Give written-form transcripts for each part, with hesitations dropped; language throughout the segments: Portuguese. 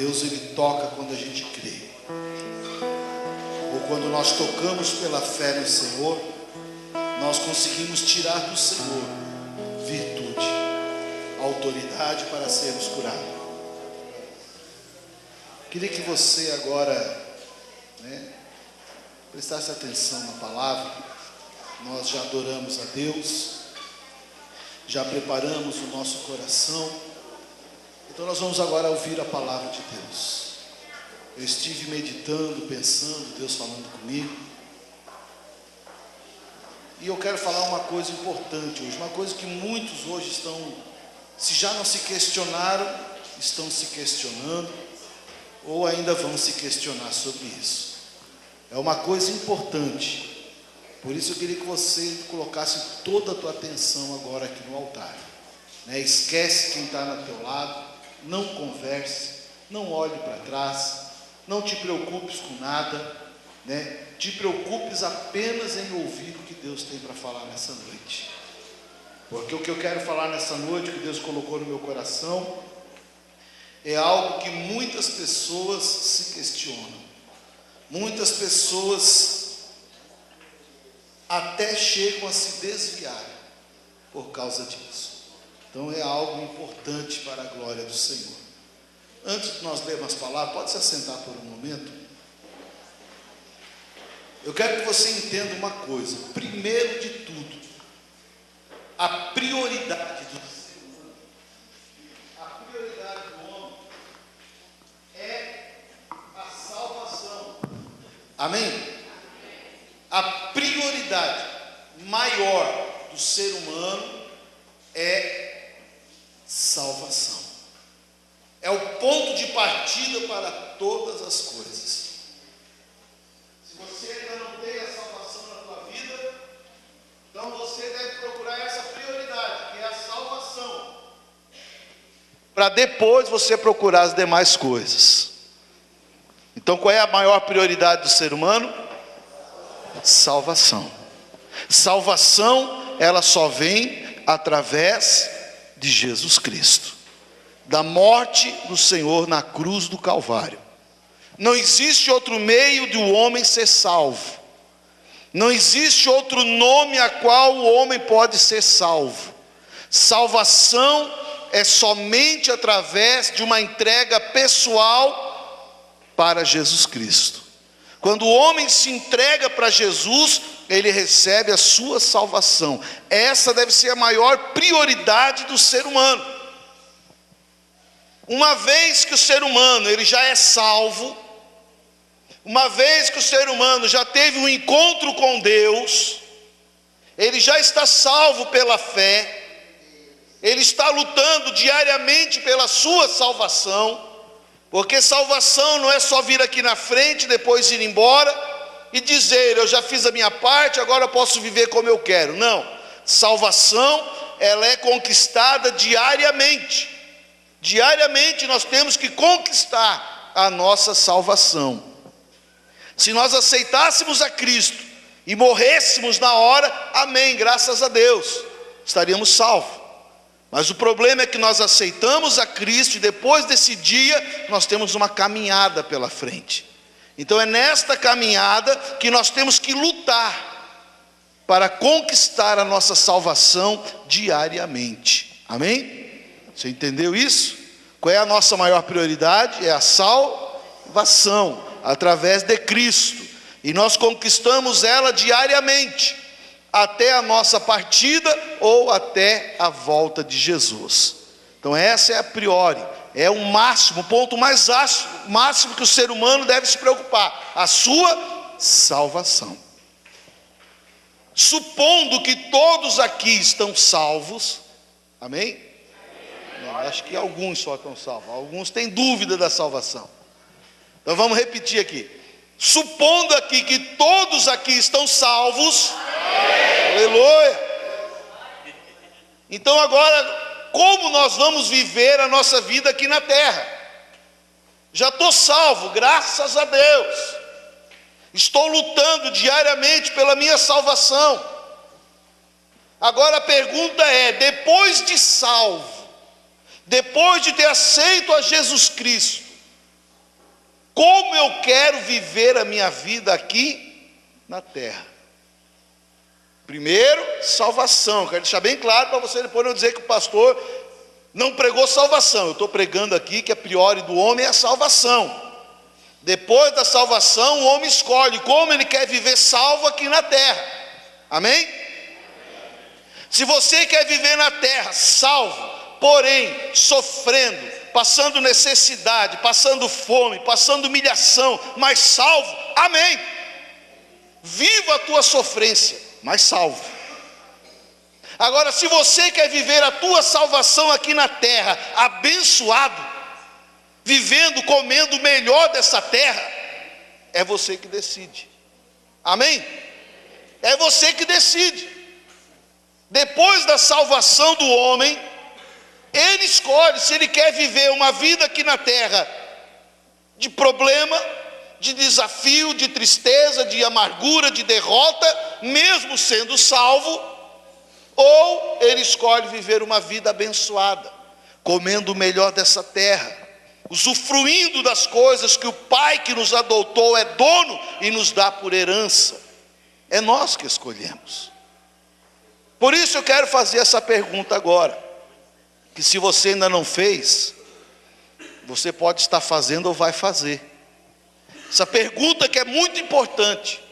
Deus, ele toca quando a gente crê. Ou quando nós tocamos pela fé no Senhor, nós conseguimos tirar do Senhor virtude, autoridade para sermos curados. Queria que você agora, prestasse atenção na palavra. Nós já adoramos a Deus, já preparamos o nosso coração, então nós vamos agora ouvir a palavra de Deus. Eu estive meditando, pensando, Deus falando comigo, e eu quero falar uma coisa importante hoje, uma coisa que muitos hoje estão, se já não se questionaram, estão se questionando, ou ainda vão se questionar sobre isso. É uma coisa importante, por isso eu queria que você colocasse toda a tua atenção agora aqui no altar. Esquece quem está ao teu lado, não converse, não olhe para trás, não te preocupes com nada, te preocupes apenas em ouvir o que Deus tem para falar nessa noite. Porque o que eu quero falar nessa noite, o que Deus colocou no meu coração, é algo que muitas pessoas se questionam. Muitas pessoas até chegam a se desviar por causa disso. Então é algo importante para a glória do Senhor. Antes de nós lermos as palavras, pode se assentar por um momento. Eu quero que você entenda uma coisa. Primeiro de tudo, a prioridade do ser humano, a prioridade do homem é a salvação. Amém? A prioridade maior do ser humano é salvação. É o ponto de partida para todas as coisas. Se você ainda não tem a salvação na tua vida, então você deve procurar essa prioridade, que é a salvação, para depois você procurar as demais coisas. Então qual é a maior prioridade do ser humano? Salvação. Salvação, ela só vem através de Jesus Cristo, da morte do Senhor na cruz do Calvário. Não existe outro meio de o homem ser salvo. Não existe outro nome a qual o homem pode ser salvo. Salvação é somente através de uma entrega pessoal para Jesus Cristo. Quando o homem se entrega para Jesus, ele recebe a sua salvação. Essa deve ser a maior prioridade do ser humano. Uma vez que o ser humano ele já é salvo, uma vez que o ser humano já teve um encontro com Deus, ele já está salvo pela fé, ele está lutando diariamente pela sua salvação, porque salvação não é só vir aqui na frente, depois ir embora e dizer, eu já fiz a minha parte, agora eu posso viver como eu quero. Não, salvação, ela é conquistada diariamente. Diariamente nós temos que conquistar a nossa salvação. Se nós aceitássemos a Cristo e morrêssemos na hora, amém, graças a Deus, estaríamos salvos. Mas o problema é que nós aceitamos a Cristo e depois desse dia nós temos uma caminhada pela frente. Então é nesta caminhada que nós temos que lutar para conquistar a nossa salvação diariamente. Amém? Você entendeu isso? Qual é a nossa maior prioridade? É a salvação através de Cristo. E nós conquistamos ela diariamente, até a nossa partida ou até a volta de Jesus. Então essa é a priori, é o máximo, o ponto mais máximo que o ser humano deve se preocupar, a sua salvação. Supondo que todos aqui estão salvos, amém? Não, acho que alguns só estão salvos, alguns têm dúvida da salvação. Então vamos repetir aqui. Supondo aqui que todos aqui estão salvos, aleluia. Então agora, como nós vamos viver a nossa vida aqui na terra? Já estou salvo, graças a Deus. Estou lutando diariamente pela minha salvação. Agora a pergunta é, depois de salvo, depois de ter aceito a Jesus Cristo, como eu quero viver a minha vida aqui na terra. Primeiro, salvação. Quero deixar bem claro para você depois não dizer que o pastor não pregou salvação. Eu estou pregando aqui que a priori do homem é a salvação. Depois da salvação, o homem escolhe como ele quer viver salvo aqui na terra. Amém? Se você quer viver na terra salvo, porém sofrendo, passando necessidade, passando fome, passando humilhação, mas salvo, amém. Viva a tua sofrência, mas salvo. Agora, se você quer viver a tua salvação aqui na terra, abençoado, vivendo, comendo o melhor dessa terra, é você que decide. Amém? É você que decide. Depois da salvação do homem, ele escolhe se ele quer viver uma vida aqui na terra de problema, de desafio, de tristeza, de amargura, de derrota, mesmo sendo salvo, ou ele escolhe viver uma vida abençoada, comendo o melhor dessa terra, usufruindo das coisas que o Pai que nos adotou é dono e nos dá por herança. É nós que escolhemos. Por isso eu quero fazer essa pergunta agora, que se você ainda não fez, você pode estar fazendo ou vai fazer. Essa pergunta que é muito importante.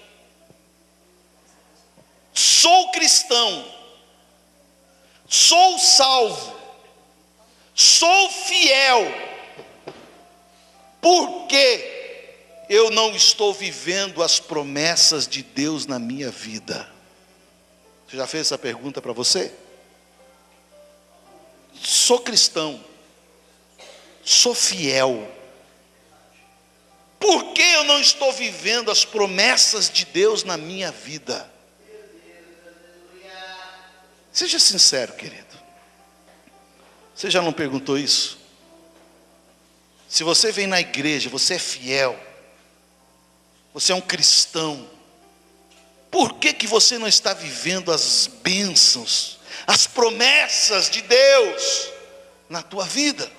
Sou cristão, sou salvo, sou fiel, por que eu não estou vivendo as promessas de Deus na minha vida? Você já fez essa pergunta para você? Sou cristão, sou fiel, por que eu não estou vivendo as promessas de Deus na minha vida? Seja sincero, querido. Você já não perguntou isso? Se você vem na igreja, você é fiel, você é um cristão, por que você não está vivendo as bênçãos, as promessas de Deus na tua vida?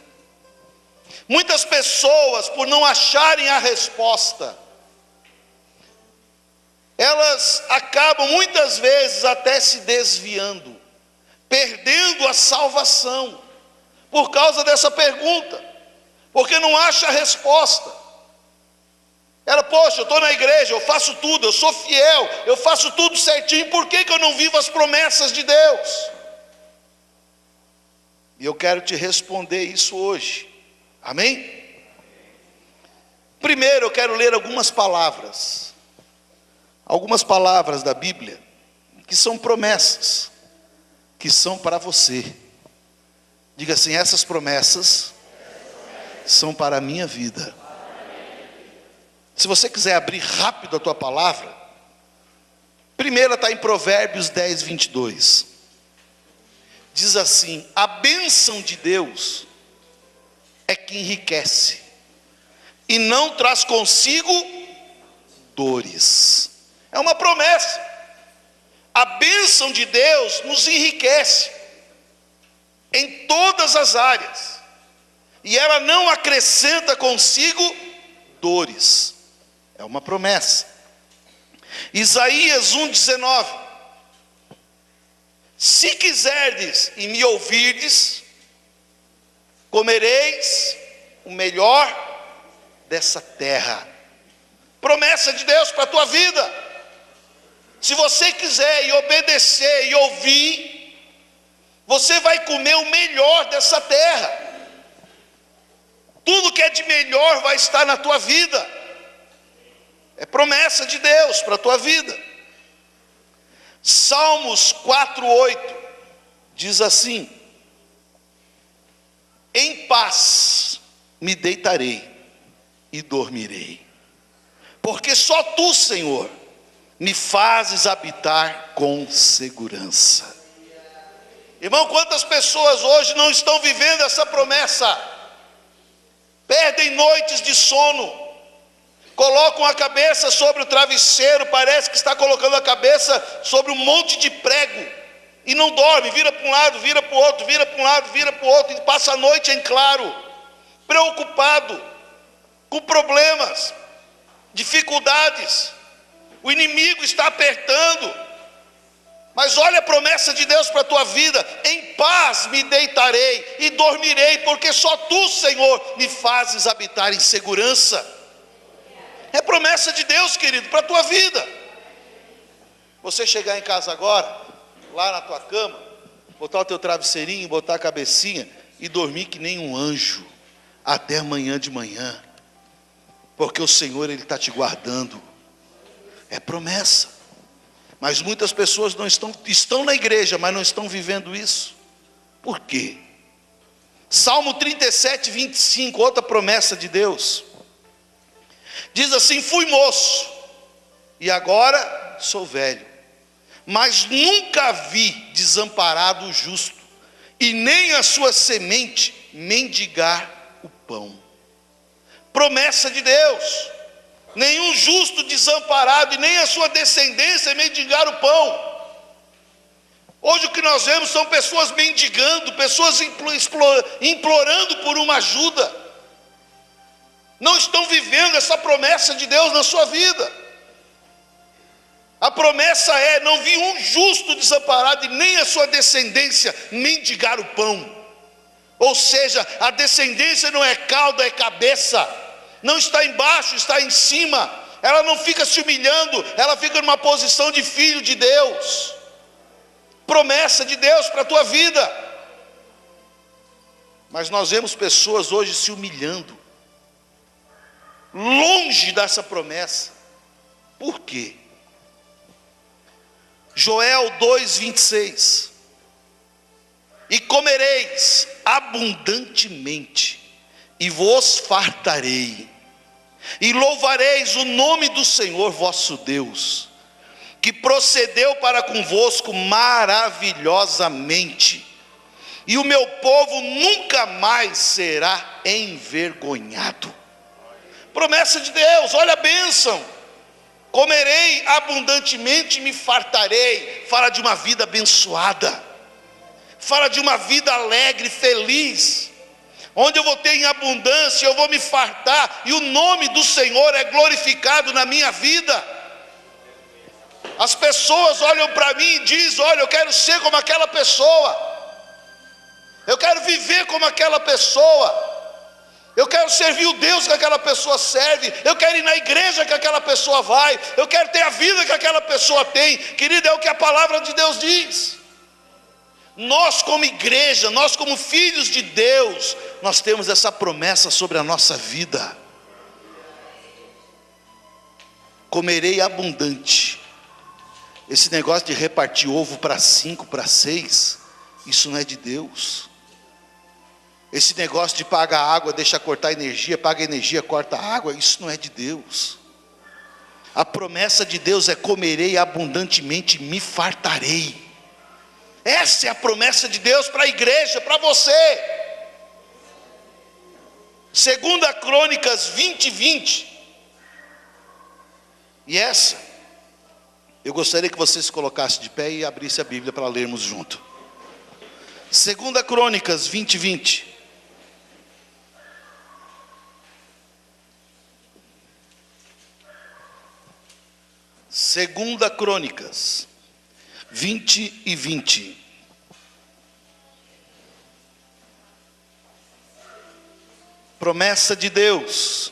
Muitas pessoas, por não acharem a resposta, elas acabam muitas vezes até se desviando, perdendo a salvação, por causa dessa pergunta, porque não acha a resposta. Ela, poxa, eu estou na igreja, eu faço tudo, eu sou fiel, eu faço tudo certinho, por que eu não vivo as promessas de Deus? E eu quero te responder isso hoje, amém? Primeiro eu quero ler algumas palavras da Bíblia, que são promessas, que são para você. Diga assim: essas promessas são para a minha vida. Se você quiser abrir rápido a tua palavra, primeira está em Provérbios 10, 22. Diz assim: a bênção de Deus é que enriquece, e não traz consigo dores. É uma promessa. A bênção de Deus nos enriquece em todas as áreas, e ela não acrescenta consigo dores. É uma promessa. Isaías 1,19: se quiserdes e me ouvirdes, comereis o melhor dessa terra. Promessa de Deus para a tua vida. Se você quiser e obedecer e ouvir, você vai comer o melhor dessa terra. Tudo que é de melhor vai estar na tua vida. É promessa de Deus para a tua vida. Salmos 4:8 diz assim: em paz me deitarei e dormirei, porque só tu, Senhor, me fazes habitar com segurança. Irmão, quantas pessoas hoje não estão vivendo essa promessa? Perdem noites de sono, colocam a cabeça sobre o travesseiro, parece que está colocando a cabeça sobre um monte de prego, e não dorme, vira para um lado, vira para o outro, vira para um lado, vira para o outro, e passa a noite em claro, preocupado, com problemas, dificuldades, o inimigo está apertando, mas olha a promessa de Deus para a tua vida: em paz me deitarei e dormirei, porque só tu, Senhor, me fazes habitar em segurança. É promessa de Deus, querido, para a tua vida. Você chegar em casa agora, lá na tua cama, botar o teu travesseirinho, botar a cabecinha e dormir que nem um anjo, até amanhã de manhã, porque o Senhor, Ele está te guardando. É promessa. Mas muitas pessoas não estão na igreja, mas não estão vivendo isso. Por quê? Salmo 37, 25, outra promessa de Deus, diz assim: fui moço, e agora sou velho, mas nunca vi desamparado o justo, e nem a sua semente mendigar o pão. Promessa de Deus: nenhum justo desamparado, e nem a sua descendência mendigar o pão. Hoje o que nós vemos são pessoas mendigando, pessoas implorando por uma ajuda, não estão vivendo essa promessa de Deus na sua vida. A promessa é: não vi um justo desamparado, e nem a sua descendência mendigar o pão. Ou seja, a descendência não é cauda, é cabeça. Não está embaixo, está em cima. Ela não fica se humilhando, ela fica numa posição de filho de Deus. Promessa de Deus para a tua vida. Mas nós vemos pessoas hoje se humilhando, longe dessa promessa. Por quê? Joel 2:26: e comereis abundantemente, e vos fartarei, e louvareis o nome do Senhor vosso Deus, que procedeu para convosco maravilhosamente, e o meu povo nunca mais será envergonhado. Promessa de Deus, olha a bênção: comerei abundantemente e me fartarei. Fala de uma vida abençoada, fala de uma vida alegre, feliz, onde eu vou ter em abundância, eu vou me fartar, e o nome do Senhor é glorificado na minha vida. As pessoas olham para mim e dizem: olha, eu quero ser como aquela pessoa, eu quero viver como aquela pessoa, eu quero servir o Deus que aquela pessoa serve, eu quero ir na igreja que aquela pessoa vai, eu quero ter a vida que aquela pessoa tem. Querido, é o que a palavra de Deus diz. Nós como igreja, nós como filhos de Deus, nós temos essa promessa sobre a nossa vida: comerei abundante. Esse negócio de repartir ovo para 5, para 6, isso não é de Deus. Esse negócio de pagar água, deixa cortar energia, paga energia, corta água, isso não é de Deus. A promessa de Deus é: comerei abundantemente e me fartarei. Essa é a promessa de Deus para a igreja, para você. 2 Crônicas 20:20. E essa, eu gostaria que você se colocasse de pé e abrisse a Bíblia para lermos junto. 2 Crônicas 20:20. Segunda Crônicas 20:20. Promessa de Deus: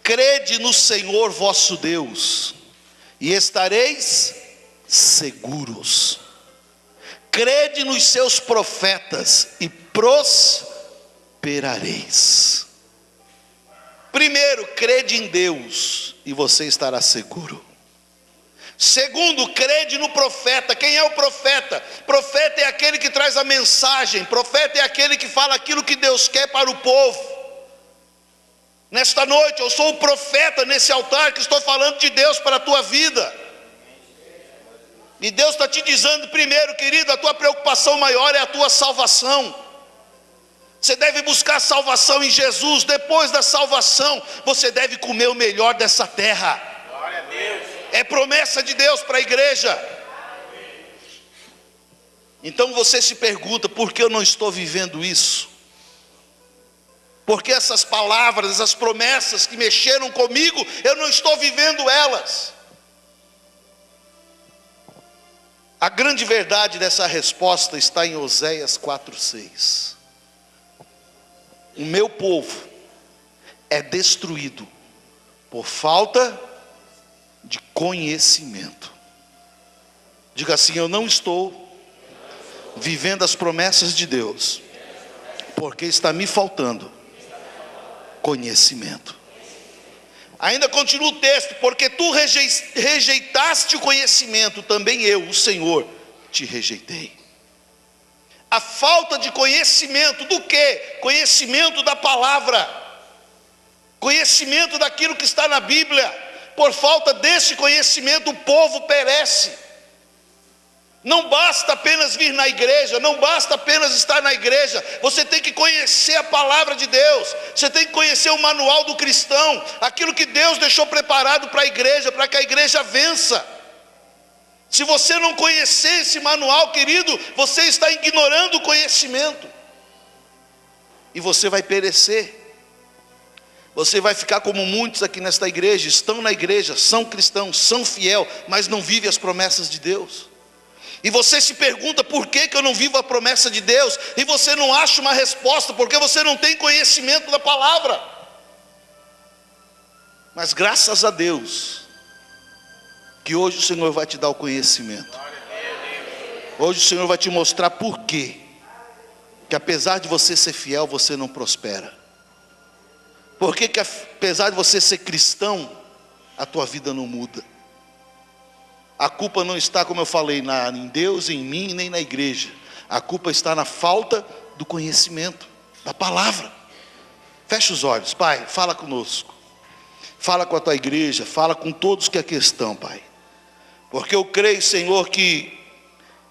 crede no Senhor vosso Deus, e estareis seguros. Crede nos seus profetas, e prosperareis. Primeiro, crede em Deus, e você estará seguro. Segundo, crede no profeta. Quem é o profeta? Profeta é aquele que traz a mensagem. Profeta é aquele que fala aquilo que Deus quer para o povo. Nesta noite eu sou o profeta nesse altar, que estou falando de Deus para a tua vida. E Deus está te dizendo: primeiro, querido, a tua preocupação maior é a tua salvação. Você deve buscar salvação em Jesus. Depois da salvação, você deve comer o melhor dessa terra. Glória a Deus. É promessa de Deus para a igreja. Então você se pergunta: por que eu não estou vivendo isso? porque essas palavras, essas promessas que mexeram comigo, eu não estou vivendo elas. A grande verdade dessa resposta está em Oséias 4:6. O meu povo é destruído por falta de conhecimento. Diga assim: eu não estou vivendo as promessas de Deus, porque está me faltando conhecimento. Ainda continua o texto: porque tu rejeitaste o conhecimento, também eu, o Senhor, te rejeitei. A falta de conhecimento do quê? Conhecimento da palavra, conhecimento daquilo que está na Bíblia. Por falta desse conhecimento, o povo perece. Não basta apenas vir na igreja, não basta apenas estar na igreja, você tem que conhecer a palavra de Deus, você tem que conhecer o manual do cristão, aquilo que Deus deixou preparado para a igreja, para que a igreja vença. Se você não conhecer esse manual, querido, você está ignorando o conhecimento, e você vai perecer. Você vai ficar como muitos aqui nesta igreja, estão na igreja, são cristãos, são fiel, mas não vivem as promessas de Deus. E você se pergunta: por que eu não vivo a promessa de Deus? E você não acha uma resposta, porque você não tem conhecimento da palavra. Mas graças a Deus, que hoje o Senhor vai te dar o conhecimento. Hoje o Senhor vai te mostrar por quê que apesar de você ser fiel, você não prospera. Por que apesar de você ser cristão, a tua vida não muda? A culpa não está, como eu falei, em Deus, em mim, nem na igreja. A culpa está na falta do conhecimento da palavra. Fecha os olhos. Pai, fala conosco. Fala com a tua igreja, fala com todos que aqui estão, Pai. Porque eu creio, Senhor, que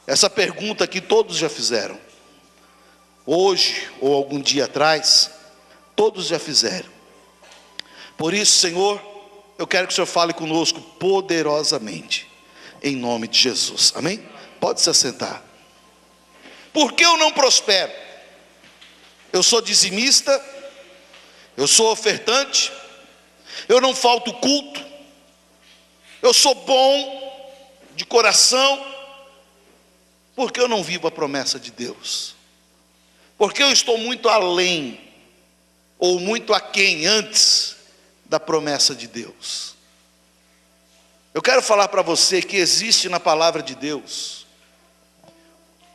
essa pergunta que todos já fizeram, hoje ou algum dia atrás, todos já fizeram. Por isso, Senhor, eu quero que o Senhor fale conosco poderosamente, em nome de Jesus, amém? Pode se assentar. Por que eu não prospero? Eu sou dizimista, eu sou ofertante, eu não falto culto, eu sou bom de coração. Por que eu não vivo a promessa de Deus? Porque eu estou muito além, ou muito aquém antes da promessa de Deus. Eu quero falar para você que existe na palavra de Deus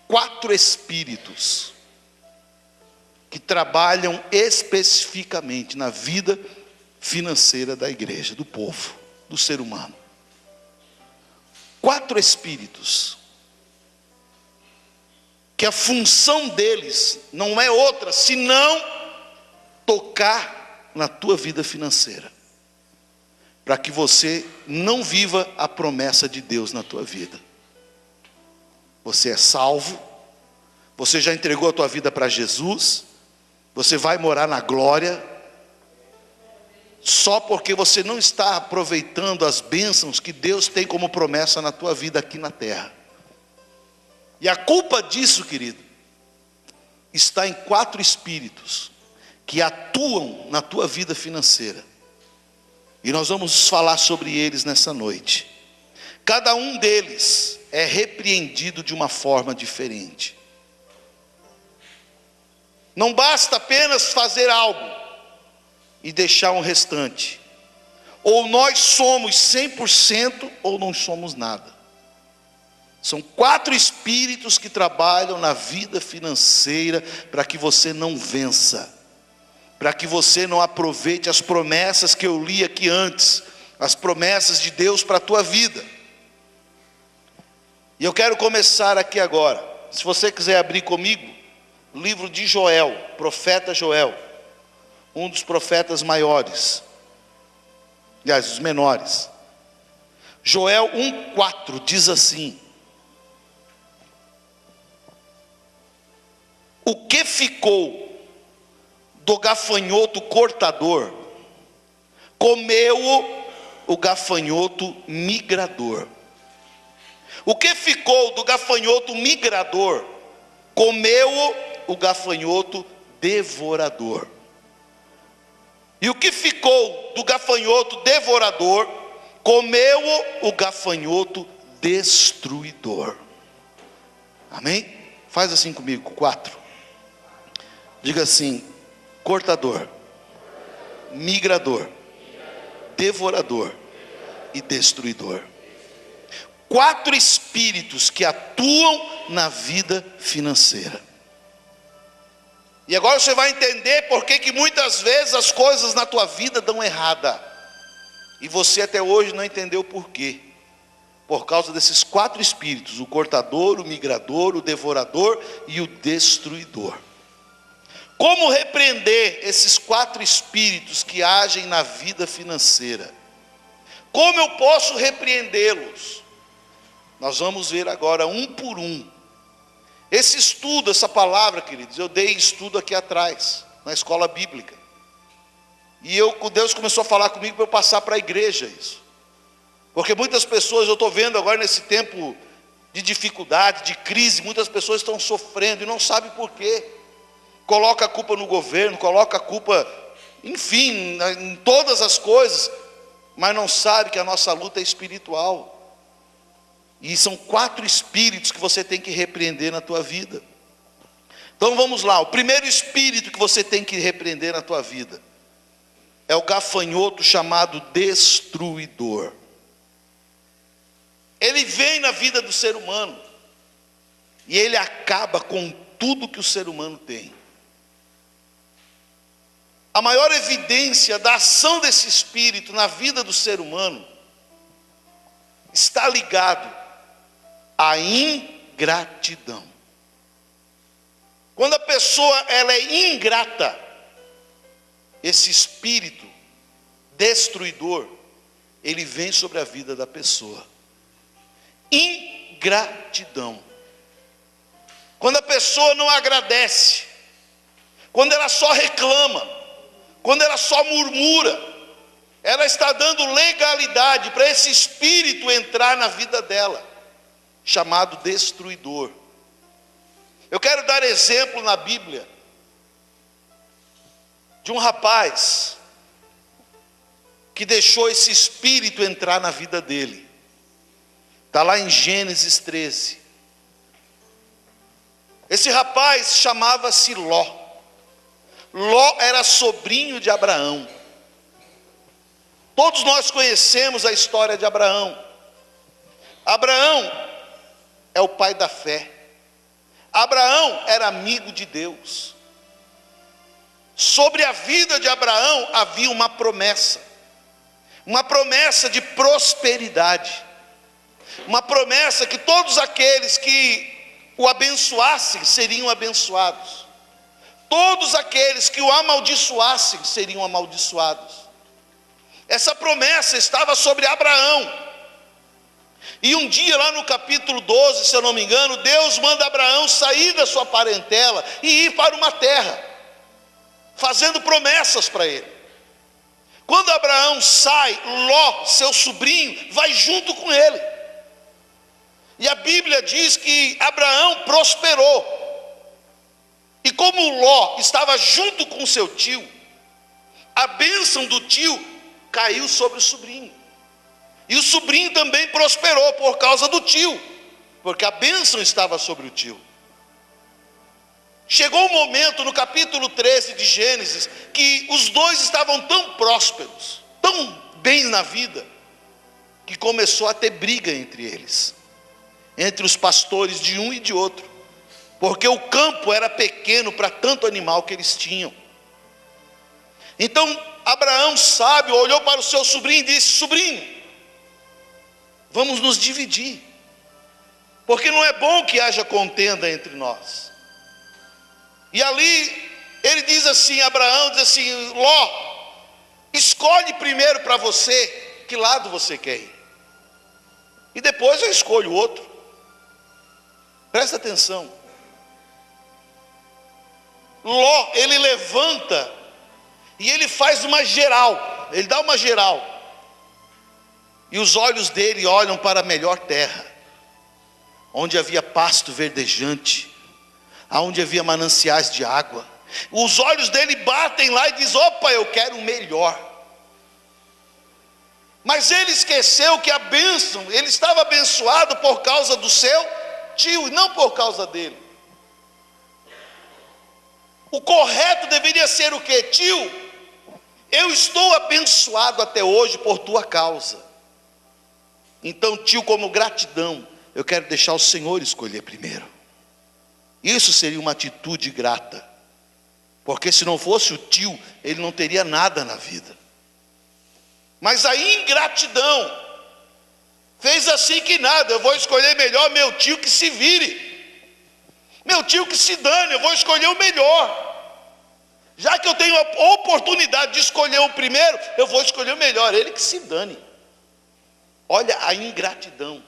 4 espíritos que trabalham especificamente na vida financeira da igreja, do povo, do ser humano. 4 espíritos que a função deles não é outra senão tocar na tua vida financeira, para que você não viva a promessa de Deus na tua vida. Você é salvo, você já entregou a tua vida para Jesus, você vai morar na glória, só porque você não está aproveitando as bênçãos que Deus tem como promessa na tua vida aqui na terra. E a culpa disso, querido, está em 4 espíritos que atuam na tua vida financeira. E nós vamos falar sobre eles nessa noite. Cada um deles é repreendido de uma forma diferente. Não basta apenas fazer algo e deixar um restante. Ou nós somos 100% ou não somos nada. São 4 espíritos que trabalham na vida financeira para que você não vença, para que você não aproveite as promessas que eu li aqui antes, as promessas de Deus para a tua vida. E eu quero começar aqui agora. Se você quiser abrir comigo, o livro de Joel, profeta Joel, um dos profetas maiores, aliás, os menores. Joel 1:4 diz assim: o que ficou do gafanhoto cortador, comeu o gafanhoto migrador. O que ficou do gafanhoto migrador, comeu o gafanhoto devorador. E o que ficou do gafanhoto devorador, comeu-o o gafanhoto destruidor. Amém? Faz assim comigo, 4. Diga assim: cortador, migrador, devorador e destruidor. 4 espíritos que atuam na vida financeira. E agora você vai entender por que muitas vezes as coisas na tua vida dão errada. E você até hoje não entendeu por quê. Por causa desses 4 espíritos: o cortador, o migrador, o devorador e o destruidor. Como repreender esses 4 espíritos que agem na vida financeira? Como eu posso repreendê-los? Nós vamos ver agora um por um. Esse estudo, essa palavra, queridos, eu dei estudo aqui atrás, na escola bíblica. E Deus começou a falar comigo para eu passar para a igreja isso. Porque muitas pessoas, eu estou vendo agora nesse tempo de dificuldade, de crise, muitas pessoas estão sofrendo e não sabem por quê. Coloca a culpa no governo, coloca a culpa, enfim, em todas as coisas, mas não sabe que a nossa luta é espiritual. E são 4 espíritos que você tem que repreender na tua vida. Então vamos lá, o primeiro espírito que você tem que repreender na tua vida é o gafanhoto chamado destruidor. Ele vem na vida do ser humano e ele acaba com tudo que o ser humano tem. A maior evidência da ação desse espírito na vida do ser humano está ligado à ingratidão. Quando a pessoa ela é ingrata, esse espírito destruidor, ele vem sobre a vida da pessoa. Ingratidão. Quando a pessoa não agradece, quando ela só reclama, quando ela só murmura, ela está dando legalidade para esse espírito entrar na vida dela, chamado destruidor. Eu quero dar exemplo na Bíblia de um rapaz que deixou esse espírito entrar na vida dele. Está lá em Gênesis 13. Esse rapaz chamava-se Ló. Ló era sobrinho de Abraão. Todos nós conhecemos a história de Abraão. Abraão é o pai da fé. Abraão era amigo de Deus. Sobre a vida de Abraão havia uma promessa de prosperidade, uma promessa que todos aqueles que o abençoassem seriam abençoados, todos aqueles que o amaldiçoassem seriam amaldiçoados. Essa promessa estava sobre Abraão. E um dia lá no capítulo 12, se eu não me engano, Deus manda Abraão sair da sua parentela e ir para uma terra, fazendo promessas para ele. Quando Abraão sai, Ló, seu sobrinho, vai junto com ele. E a Bíblia diz que Abraão prosperou. E como Ló estava junto com seu tio, a bênção do tio caiu sobre o sobrinho. E o sobrinho também prosperou por causa do tio, porque a bênção estava sobre o tio. Chegou um momento no capítulo 13 de Gênesis, que os dois estavam tão prósperos, tão bem na vida, que começou a ter briga entre eles, entre os pastores de um e de outro, porque o campo era pequeno para tanto animal que eles tinham. Então Abraão, sábio, olhou para o seu sobrinho e disse: sobrinho, vamos nos dividir, porque não é bom que haja contenda entre nós. E ali ele diz assim, Abraão diz assim: Ló, escolhe primeiro para você que lado você quer ir, e depois eu escolho o outro. Presta atenção. Ló, ele levanta e ele faz uma geral, ele dá uma geral, e os olhos dele olham para a melhor terra, onde havia pasto verdejante, onde havia mananciais de água. Os olhos dele batem lá e diz: opa, eu quero o melhor. Mas ele esqueceu que a bênção, ele estava abençoado por causa do seu tio e não por causa dele. O correto deveria ser o quê? Tio, eu estou abençoado até hoje por tua causa. Então, tio, como gratidão, eu quero deixar o Senhor escolher primeiro. Isso seria uma atitude grata. Porque se não fosse o tio, ele não teria nada na vida. Mas a ingratidão fez assim que nada. Eu vou escolher melhor meu tio que se vire. Meu tio que se dane, eu vou escolher o melhor. Já que eu tenho a oportunidade de escolher o primeiro, eu vou escolher o melhor, ele que se dane. Olha a ingratidão.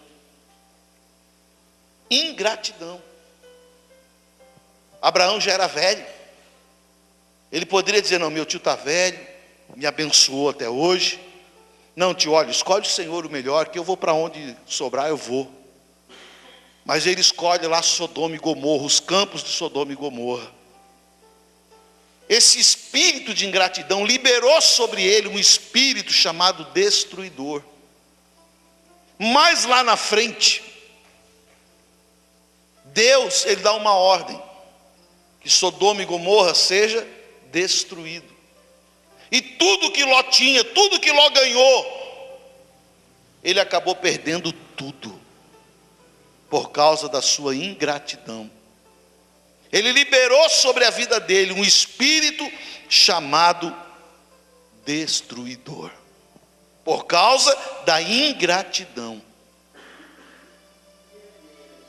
Ingratidão. Abraão já era velho. Ele poderia dizer: não, meu tio está velho, me abençoou até hoje. Não, tio, olha, escolhe o Senhor o melhor, que eu vou para onde sobrar, eu vou. Mas ele escolhe lá Sodoma e Gomorra, os campos de Sodoma e Gomorra. Esse espírito de ingratidão liberou sobre ele um espírito chamado destruidor. Mas lá na frente, Deus, ele dá uma ordem, que Sodoma e Gomorra seja destruído. E tudo que Ló tinha, tudo que Ló ganhou, ele acabou perdendo tudo, por causa da sua ingratidão. Ele liberou sobre a vida dele um espírito chamado destruidor, por causa da ingratidão.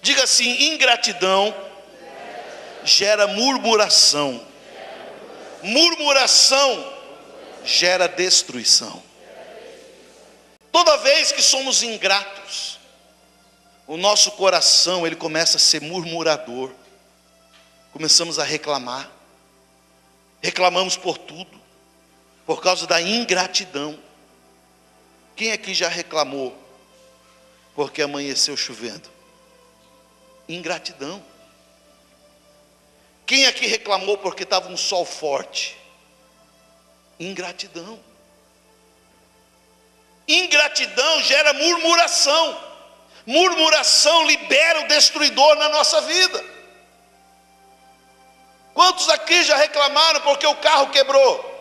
Diga assim: ingratidão gera murmuração. Murmuração gera destruição. Toda vez que somos ingratos, o nosso coração, ele começa a ser murmurador. Começamos a reclamar. Reclamamos por tudo, por causa da ingratidão. Quem aqui já reclamou porque amanheceu chovendo? Ingratidão. Quem aqui reclamou porque estava um sol forte? Ingratidão. Ingratidão gera murmuração. Murmuração libera o destruidor na nossa vida. Quantos aqui já reclamaram porque o carro quebrou?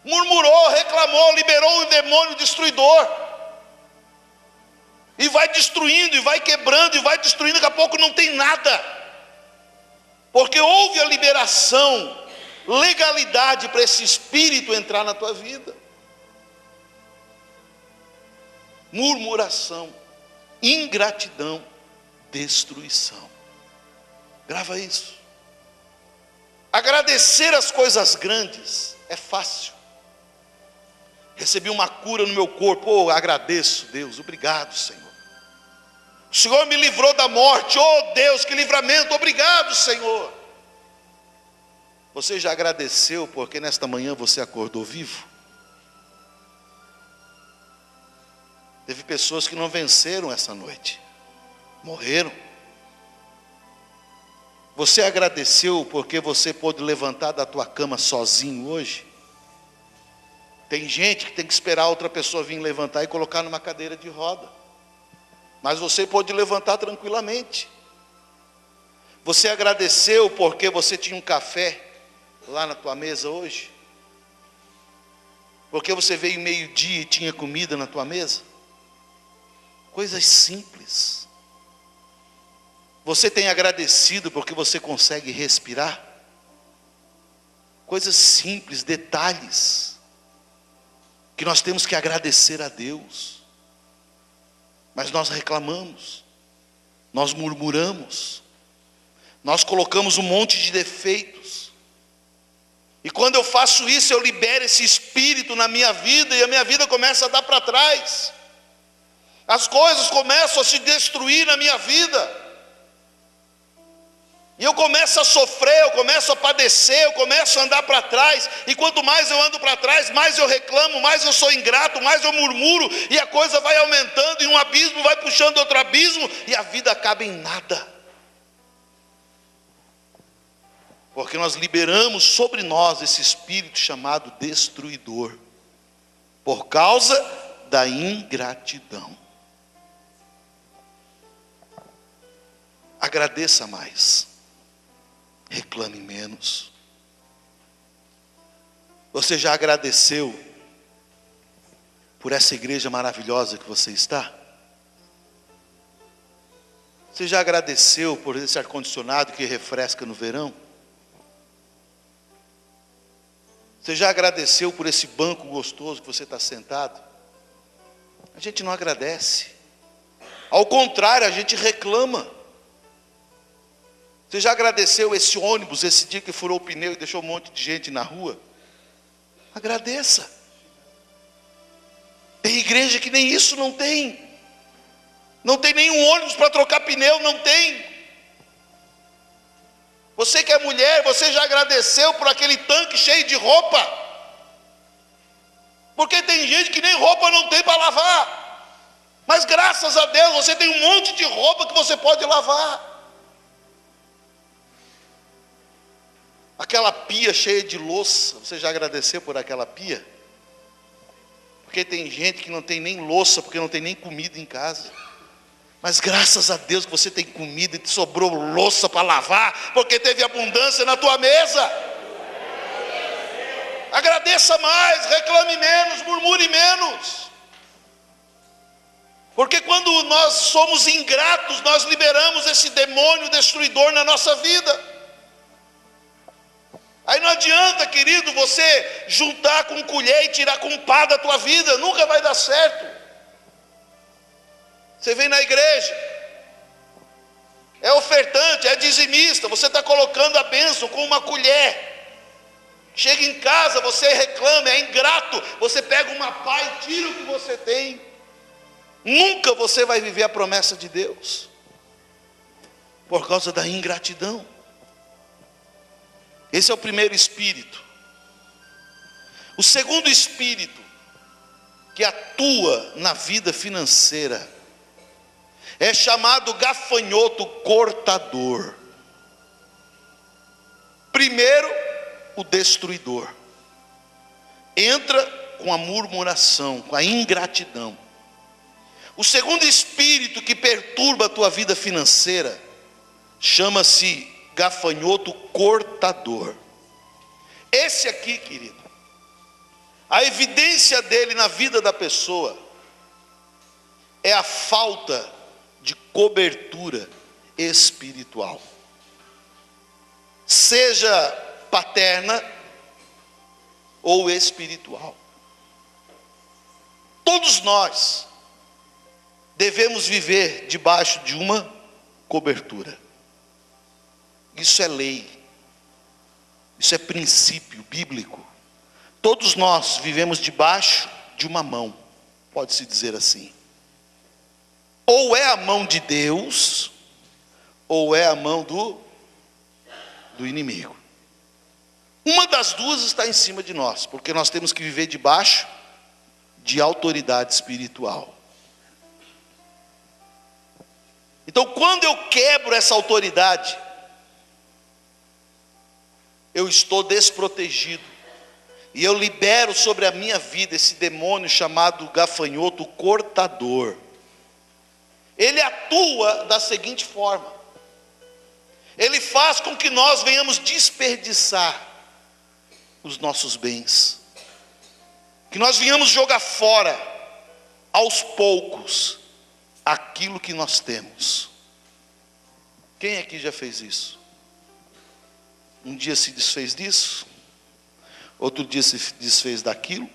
Murmurou, reclamou, liberou o demônio destruidor. E vai destruindo, e vai quebrando, e vai destruindo, daqui a pouco não tem nada. Porque houve a liberação, legalidade para esse espírito entrar na tua vida. Murmuração, ingratidão, destruição. Grava isso. Agradecer as coisas grandes é fácil. Recebi uma cura no meu corpo, oh, agradeço, Deus, obrigado, Senhor. O Senhor me livrou da morte, oh Deus, que livramento, obrigado, Senhor. Você já agradeceu porque nesta manhã você acordou vivo? Teve pessoas que não venceram essa noite, morreram. Você agradeceu porque você pôde levantar da tua cama sozinho hoje? Tem gente que tem que esperar outra pessoa vir levantar e colocar numa cadeira de roda. Mas você pôde levantar tranquilamente. Você agradeceu porque você tinha um café lá na tua mesa hoje? Porque você veio meio-dia e tinha comida na tua mesa? Coisas simples. Você tem agradecido porque você consegue respirar? Coisas simples, detalhes, que nós temos que agradecer a Deus. Mas nós reclamamos, nós murmuramos, nós colocamos um monte de defeitos. E quando eu faço isso, eu libero esse espírito na minha vida, e a minha vida começa a dar para trás. As coisas começam a se destruir na minha vida. E eu começo a sofrer, eu começo a padecer, eu começo a andar para trás. E quanto mais eu ando para trás, mais eu reclamo, mais eu sou ingrato, mais eu murmuro. E a coisa vai aumentando, e um abismo vai puxando outro abismo, e a vida acaba em nada. Porque nós liberamos sobre nós esse espírito chamado destruidor, por causa da ingratidão. Agradeça mais, reclame menos. Você já agradeceu por essa igreja maravilhosa que você está? Você já agradeceu por esse ar-condicionado que refresca no verão? Você já agradeceu por esse banco gostoso que você está sentado? A gente não agradece. Ao contrário, a gente reclama. Você já agradeceu esse ônibus, esse dia que furou o pneu e deixou um monte de gente na rua? Agradeça. Tem igreja que nem isso não tem. Não tem nenhum ônibus para trocar pneu, não tem. Você que é mulher, você já agradeceu por aquele tanque cheio de roupa? Porque tem gente que nem roupa não tem para lavar. Mas graças a Deus você tem um monte de roupa que você pode lavar. Aquela pia cheia de louça, você já agradeceu por aquela pia? Porque tem gente que não tem nem louça, porque não tem nem comida em casa. Mas graças a Deus que você tem comida e te sobrou louça para lavar, porque teve abundância na tua mesa. Agradeça mais, reclame menos, murmure menos. Porque quando nós somos ingratos, nós liberamos esse demônio destruidor na nossa vida. Aí não adianta, querido, você juntar com colher e tirar com pá da tua vida, nunca vai dar certo. Você vem na igreja, é ofertante, é dizimista, você está colocando a bênção com uma colher. Chega em casa, você reclama, é ingrato, você pega uma pá e tira o que você tem. Nunca você vai viver a promessa de Deus, por causa da ingratidão. Esse é o primeiro espírito. O segundo espírito que atua na vida financeira é chamado gafanhoto cortador. Primeiro, o destruidor. Entra com a murmuração, com a ingratidão. O segundo espírito que perturba a tua vida financeira chama-se gafanhoto cortador. Esse aqui, querido, a evidência dele na vida da pessoa é a falta de cobertura espiritual, seja paterna ou espiritual. Todos nós devemos viver debaixo de uma cobertura. Isso é lei, isso é princípio bíblico. Todos nós vivemos debaixo de uma mão, pode-se dizer assim. Ou é a mão de Deus, ou é a mão do inimigo. Uma das duas está em cima de nós, porque nós temos que viver debaixo de autoridade espiritual. Então, quando eu quebro essa autoridade, eu estou desprotegido, e eu libero sobre a minha vida esse demônio chamado gafanhoto cortador. Ele atua da seguinte forma: ele faz com que nós venhamos desperdiçar os nossos bens, que nós venhamos jogar fora, aos poucos, aquilo que nós temos. Quem aqui já fez isso? Um dia se desfez disso, outro dia se desfez daquilo,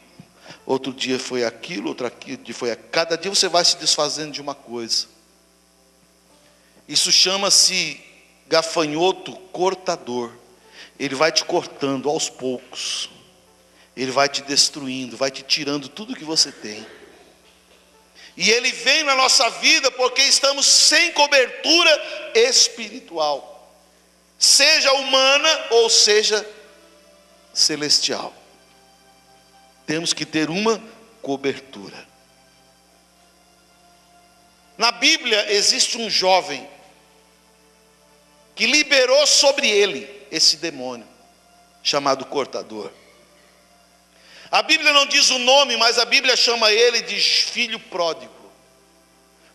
outro dia foi aquilo, outro dia foi aquilo. Cada dia você vai se desfazendo de uma coisa. Isso chama-se gafanhoto cortador. Ele vai te cortando aos poucos, ele vai te destruindo, vai te tirando tudo que você tem. E ele vem na nossa vida porque estamos sem cobertura espiritual, seja humana ou seja celestial. Temos que ter uma cobertura. Na Bíblia existe um jovem que liberou sobre ele esse demônio chamado cortador. A Bíblia não diz o nome, mas a Bíblia chama ele de filho pródigo.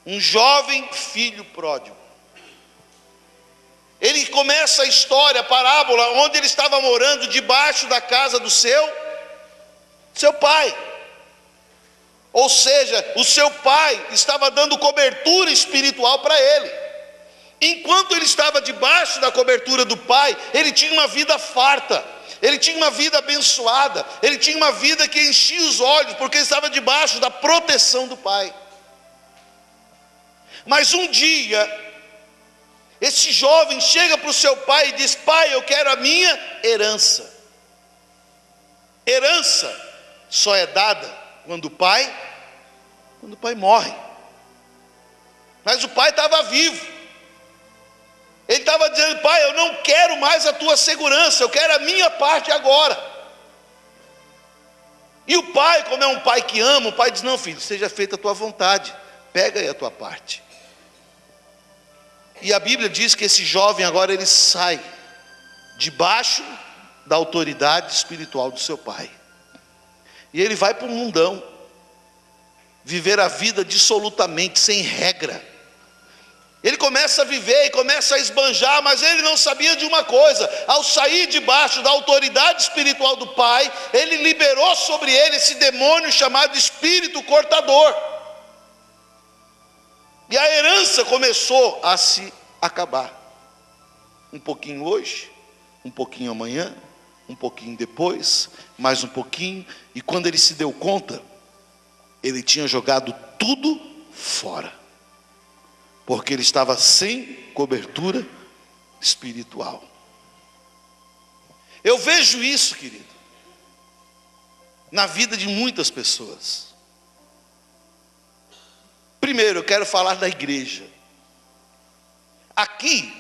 Um jovem filho pródigo. Ele começa a história, a parábola, onde ele estava morando debaixo da casa do seu pai. Ou seja, o seu pai estava dando cobertura espiritual para ele. Enquanto ele estava debaixo da cobertura do pai, ele tinha uma vida farta. Ele tinha uma vida abençoada, ele tinha uma vida que enchia os olhos, porque ele estava debaixo da proteção do pai. Mas um dia, esse jovem chega para o seu pai e diz: pai, eu quero a minha herança. Herança só é dada quando o pai morre. Mas o pai estava vivo. Ele estava dizendo: pai, eu não quero mais a tua segurança, eu quero a minha parte agora. E o pai, como é um pai que ama, o pai diz: não, filho, seja feita a tua vontade, pega aí a tua parte. E a Bíblia diz que esse jovem agora ele sai debaixo da autoridade espiritual do seu pai. E ele vai para o mundão, viver a vida dissolutamente, sem regra. Ele começa a viver e começa a esbanjar, mas ele não sabia de uma coisa: ao sair debaixo da autoridade espiritual do pai, ele liberou sobre ele esse demônio chamado espírito cortador. E a herança começou a se acabar. Um pouquinho hoje, um pouquinho amanhã, um pouquinho depois, mais um pouquinho. E quando ele se deu conta, ele tinha jogado tudo fora, porque ele estava sem cobertura espiritual. Eu vejo isso, querido, na vida de muitas pessoas. Primeiro, eu quero falar da igreja. Aqui,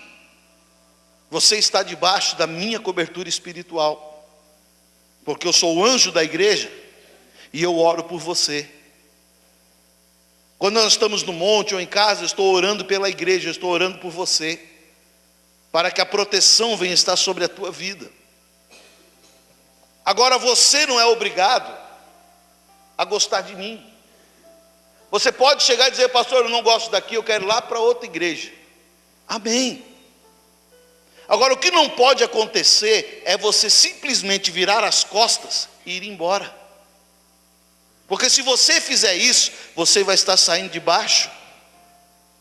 você está debaixo da minha cobertura espiritual, porque eu sou o anjo da igreja e eu oro por você. Quando nós estamos no monte ou em casa, eu estou orando pela igreja, eu estou orando por você, para que a proteção venha estar sobre a tua vida. Agora, você não é obrigado a gostar de mim. Você pode chegar e dizer: pastor, eu não gosto daqui, eu quero ir lá para outra igreja. Amém. Agora, o que não pode acontecer é você simplesmente virar as costas e ir embora. Porque se você fizer isso, você vai estar saindo debaixo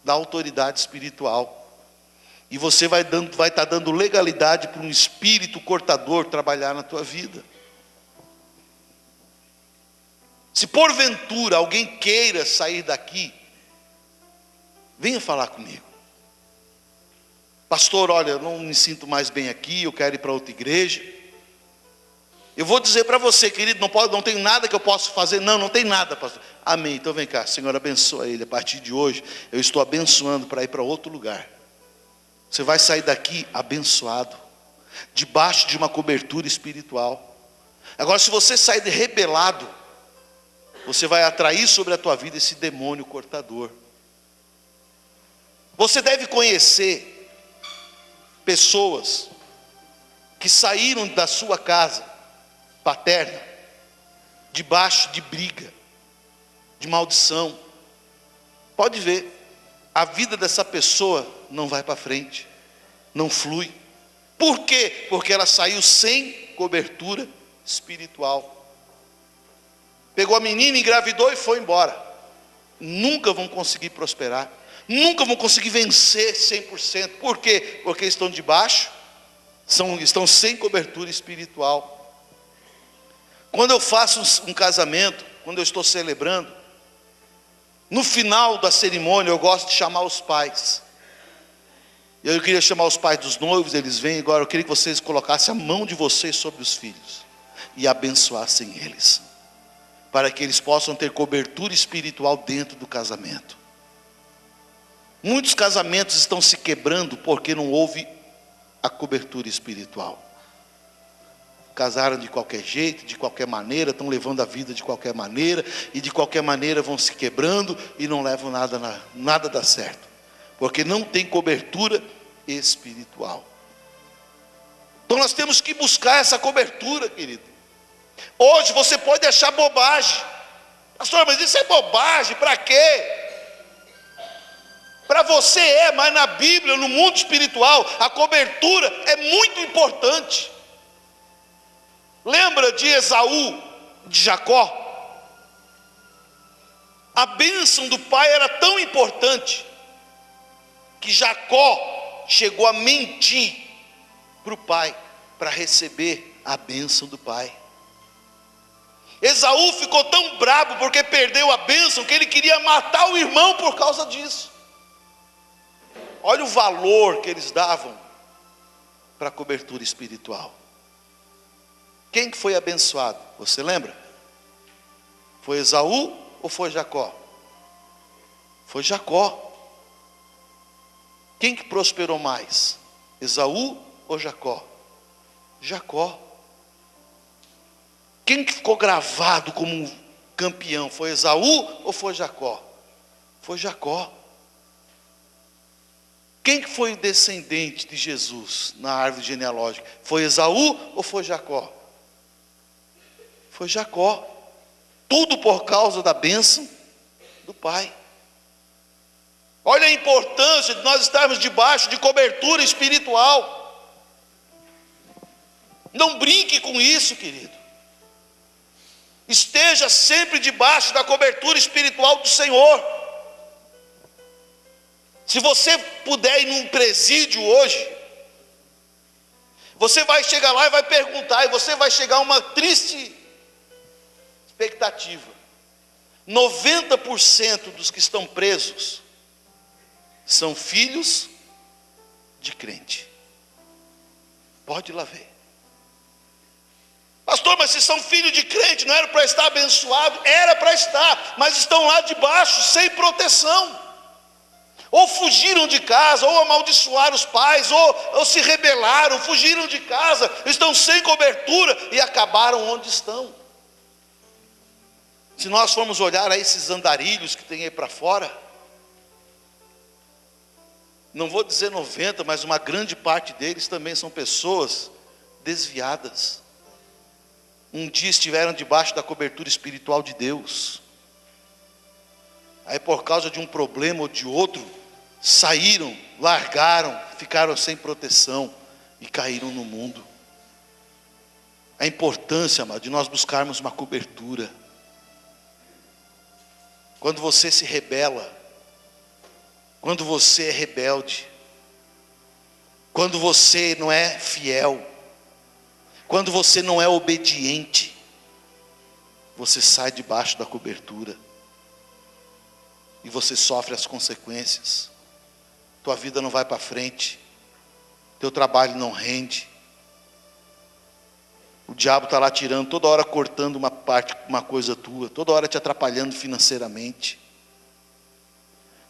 da autoridade espiritual. E você vai estar dando legalidade para um espírito cortador trabalhar na tua vida. Se porventura alguém queira sair daqui, venha falar comigo. Pastor, olha, eu não me sinto mais bem aqui, eu quero ir para outra igreja. Eu vou dizer para você, querido, não tem nada que eu possa fazer. Não tem nada, pastor. Amém, então vem cá, Senhor, abençoa ele. A partir de hoje, eu estou abençoando para ir para outro lugar. Você vai sair daqui abençoado, debaixo de uma cobertura espiritual. Agora, se você sair rebelado, você vai atrair sobre a tua vida esse demônio cortador. Você deve conhecer pessoas que saíram da sua casa paterna, debaixo de briga, de maldição. Pode ver, a vida dessa pessoa não vai para frente, não flui. Por quê? Porque ela saiu sem cobertura espiritual. Pegou a menina, engravidou e foi embora. Nunca vão conseguir prosperar, nunca vão conseguir vencer 100%. Por quê? Porque estão debaixo, estão sem cobertura espiritual. Quando eu faço um casamento, quando eu estou celebrando, no final da cerimônia eu gosto de chamar os pais. Eu queria chamar os pais dos noivos, eles vêm. Agora eu queria que vocês colocassem a mão de vocês sobre os filhos e abençoassem eles, para que eles possam ter cobertura espiritual dentro do casamento. Muitos casamentos estão se quebrando porque não houve a cobertura espiritual. Casaram de qualquer jeito, de qualquer maneira, estão levando a vida de qualquer maneira, e de qualquer maneira vão se quebrando e não levam nada dá certo, porque não tem cobertura espiritual. Então nós temos que buscar essa cobertura, querido. Hoje você pode achar bobagem. Pastor, mas isso é bobagem, para quê? Para você mas na Bíblia, no mundo espiritual, a cobertura é muito importante. Lembra de Esaú, de Jacó? A bênção do pai era tão importante que Jacó chegou a mentir para o pai, para receber a bênção do pai. Esaú ficou tão bravo porque perdeu a bênção, que ele queria matar o irmão por causa disso. Olha o valor que eles davam para a cobertura espiritual. Quem que foi abençoado? Você lembra? Foi Esaú ou foi Jacó? Foi Jacó. Quem que prosperou mais? Esaú ou Jacó? Jacó. Quem que ficou gravado como um campeão? Foi Esaú ou foi Jacó? Foi Jacó. Quem que foi o descendente de Jesus na árvore genealógica? Foi Esaú ou foi Jacó? Foi Jacó. Tudo por causa da bênção do pai. Olha a importância de nós estarmos debaixo de cobertura espiritual. Não brinque com isso, querido. Esteja sempre debaixo da cobertura espiritual do Senhor. Se você puder ir num presídio hoje, você vai chegar lá e vai perguntar, e você vai chegar a uma triste expectativa. 90% dos que estão presos são filhos de crente. Pode ir lá ver. Pastor, mas se são filhos de crente, não era para estar abençoado? Era para estar, mas estão lá debaixo, sem proteção. Ou fugiram de casa, ou amaldiçoaram os pais, ou se rebelaram, fugiram de casa, estão sem cobertura e acabaram onde estão. Se nós formos olhar a esses andarilhos que tem aí para fora, não vou dizer 90, mas uma grande parte deles também são pessoas desviadas. Um dia estiveram debaixo da cobertura espiritual de Deus, aí por causa de um problema ou de outro, saíram, largaram, ficaram sem proteção e caíram no mundo. A importância, amado, de nós buscarmos uma cobertura. Quando você se rebela, quando você é rebelde, quando você não é fiel, quando você não é obediente, você sai debaixo da cobertura e você sofre as consequências. Tua vida não vai para frente, teu trabalho não rende, o diabo está lá tirando, toda hora cortando uma coisa tua, toda hora te atrapalhando financeiramente,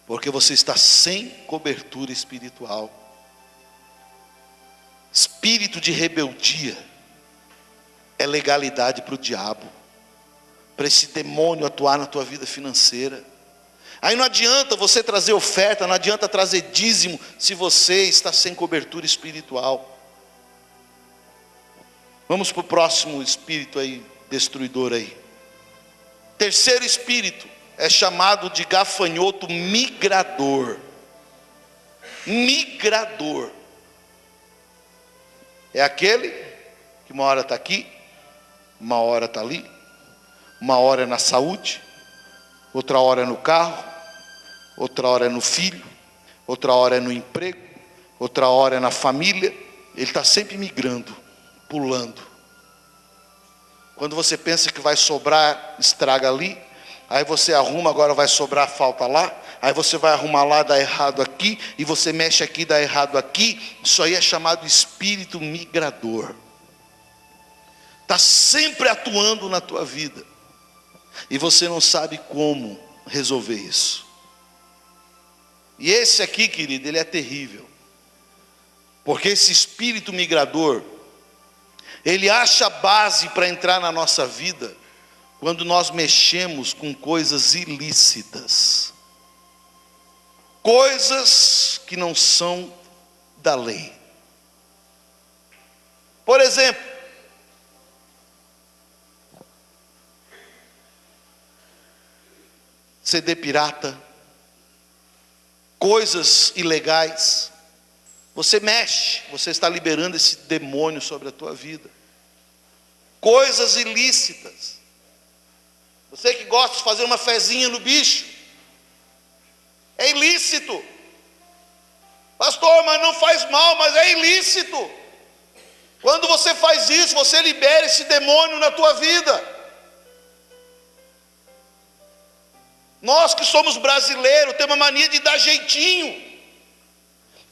porque você está sem cobertura espiritual. Espírito de rebeldia é legalidade para o diabo, para esse demônio atuar na tua vida financeira. Aí não adianta você trazer oferta, não adianta trazer dízimo, se você está sem cobertura espiritual. Vamos para o próximo espírito aí, destruidor aí. Terceiro espírito é chamado de gafanhoto migrador. Migrador. É aquele que uma hora está aqui, uma hora está ali, uma hora é na saúde, outra hora é no carro, outra hora é no filho, outra hora é no emprego, outra hora é na família. Ele está sempre migrando, pulando. Quando você pensa que vai sobrar, estraga ali. Aí você arruma, agora vai sobrar, falta lá. Aí você vai arrumar lá, dá errado aqui. E você mexe aqui, dá errado aqui. Isso aí é chamado espírito migrador. Está sempre atuando na tua vida. E você não sabe como resolver isso. E esse aqui, querido, ele é terrível. Porque esse espírito migrador, ele acha base para entrar na nossa vida quando nós mexemos com coisas ilícitas. Coisas que não são da lei. Por exemplo, CD pirata, coisas ilegais. Você mexe, você está liberando esse demônio sobre a tua vida. Coisas ilícitas. Você que gosta de fazer uma fezinha no bicho, é ilícito. Pastor, mas não faz mal, mas é ilícito. Quando você faz isso, você libera esse demônio na tua vida. Nós que somos brasileiros, temos a mania de dar jeitinho.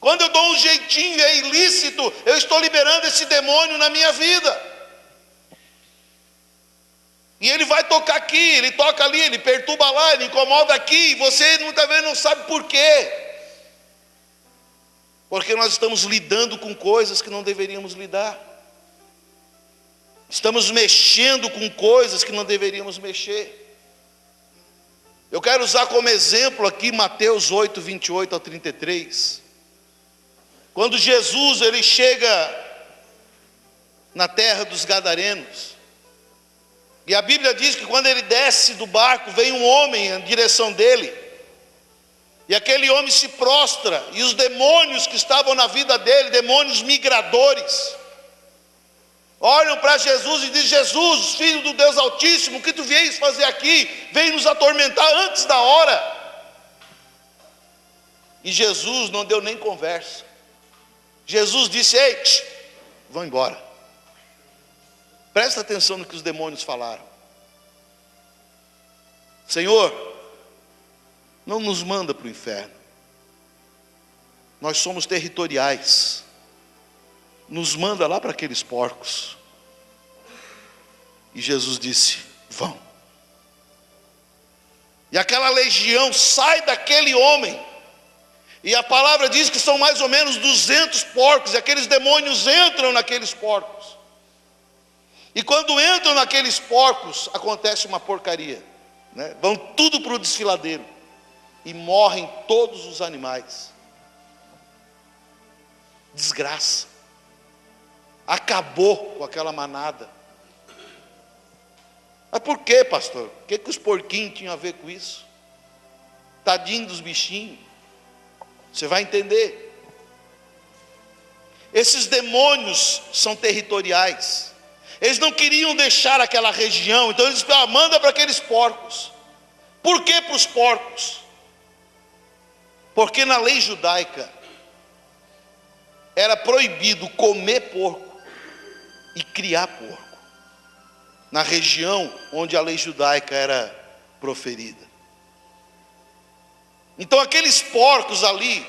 Quando eu dou um jeitinho e é ilícito, eu estou liberando esse demônio na minha vida. E ele vai tocar aqui, ele toca ali, ele perturba lá, ele incomoda aqui, e você muitas vezes não sabe por quê. Porque nós estamos lidando com coisas que não deveríamos lidar. Estamos mexendo com coisas que não deveríamos mexer. Eu quero usar como exemplo aqui Mateus 8, 28 ao 33. Quando Jesus ele chega na terra dos Gadarenos. E a Bíblia diz que quando ele desce do barco, vem um homem em direção dele. E aquele homem se prostra, e os demônios que estavam na vida dele, demônios migradores, olham para Jesus e dizem: Jesus, filho do Deus Altíssimo, o que tu vies fazer aqui? Vem nos atormentar antes da hora. E Jesus não deu nem conversa. Jesus disse: ei, vão embora. Presta atenção no que os demônios falaram. Senhor, não nos manda para o inferno. Nós somos territoriais. Nos manda lá para aqueles porcos. E Jesus disse: vão. E aquela legião sai daquele homem. E a palavra diz que são mais ou menos 200 porcos. E aqueles demônios entram naqueles porcos. E quando entram naqueles porcos, acontece uma porcaria, né? Vão tudo para o desfiladeiro. E morrem todos os animais. Desgraça. Acabou com aquela manada. Mas por quê, pastor? O que os porquinhos tinham a ver com isso? Tadinho dos bichinhos. Você vai entender. Esses demônios são territoriais. Eles não queriam deixar aquela região. Então eles disseram: manda para aqueles porcos. Por que para os porcos? Porque na lei judaica era proibido comer porco e criar porco, na região onde a lei judaica era proferida. Então aqueles porcos ali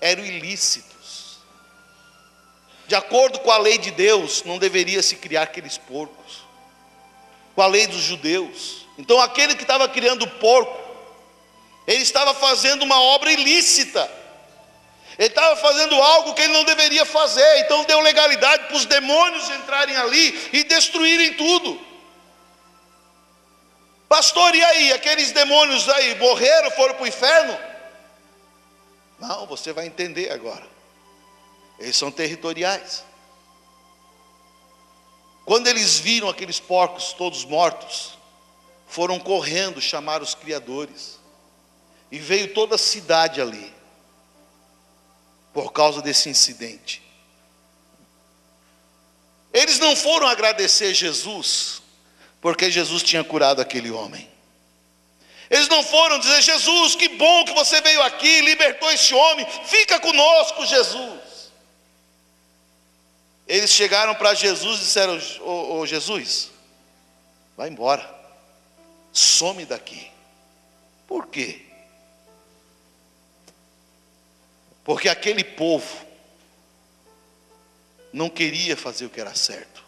eram ilícitos. De acordo com a lei de Deus, não deveria se criar aqueles porcos, com a lei dos judeus. Então aquele que estava criando porco, ele estava fazendo uma obra ilícita. Ele estava fazendo algo que ele não deveria fazer. Então deu legalidade para os demônios entrarem ali e destruírem tudo. Pastor, e aí? Aqueles demônios aí morreram, foram para o inferno? Não, você vai entender agora. Eles são territoriais. Quando eles viram aqueles porcos todos mortos, foram correndo chamar os criadores. E veio toda a cidade ali, por causa desse incidente. Eles não foram agradecer Jesus, porque Jesus tinha curado aquele homem. Eles não foram dizer: Jesus, que bom que você veio aqui, libertou esse homem, fica conosco, Jesus. Eles chegaram para Jesus e disseram: ô Jesus, vai embora, some daqui. Por quê? Porque aquele povo não queria fazer o que era certo.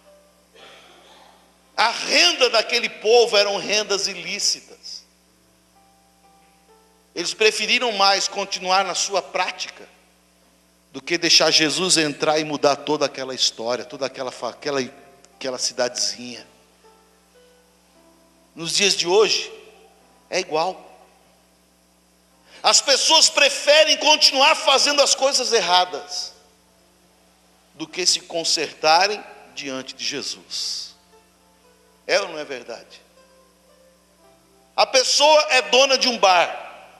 A renda daquele povo eram rendas ilícitas. Eles preferiram mais continuar na sua prática do que deixar Jesus entrar e mudar toda aquela história, toda aquela cidadezinha. Nos dias de hoje é igual. As pessoas preferem continuar fazendo as coisas erradas do que se consertarem diante de Jesus. É ou não é verdade? A pessoa é dona de um bar,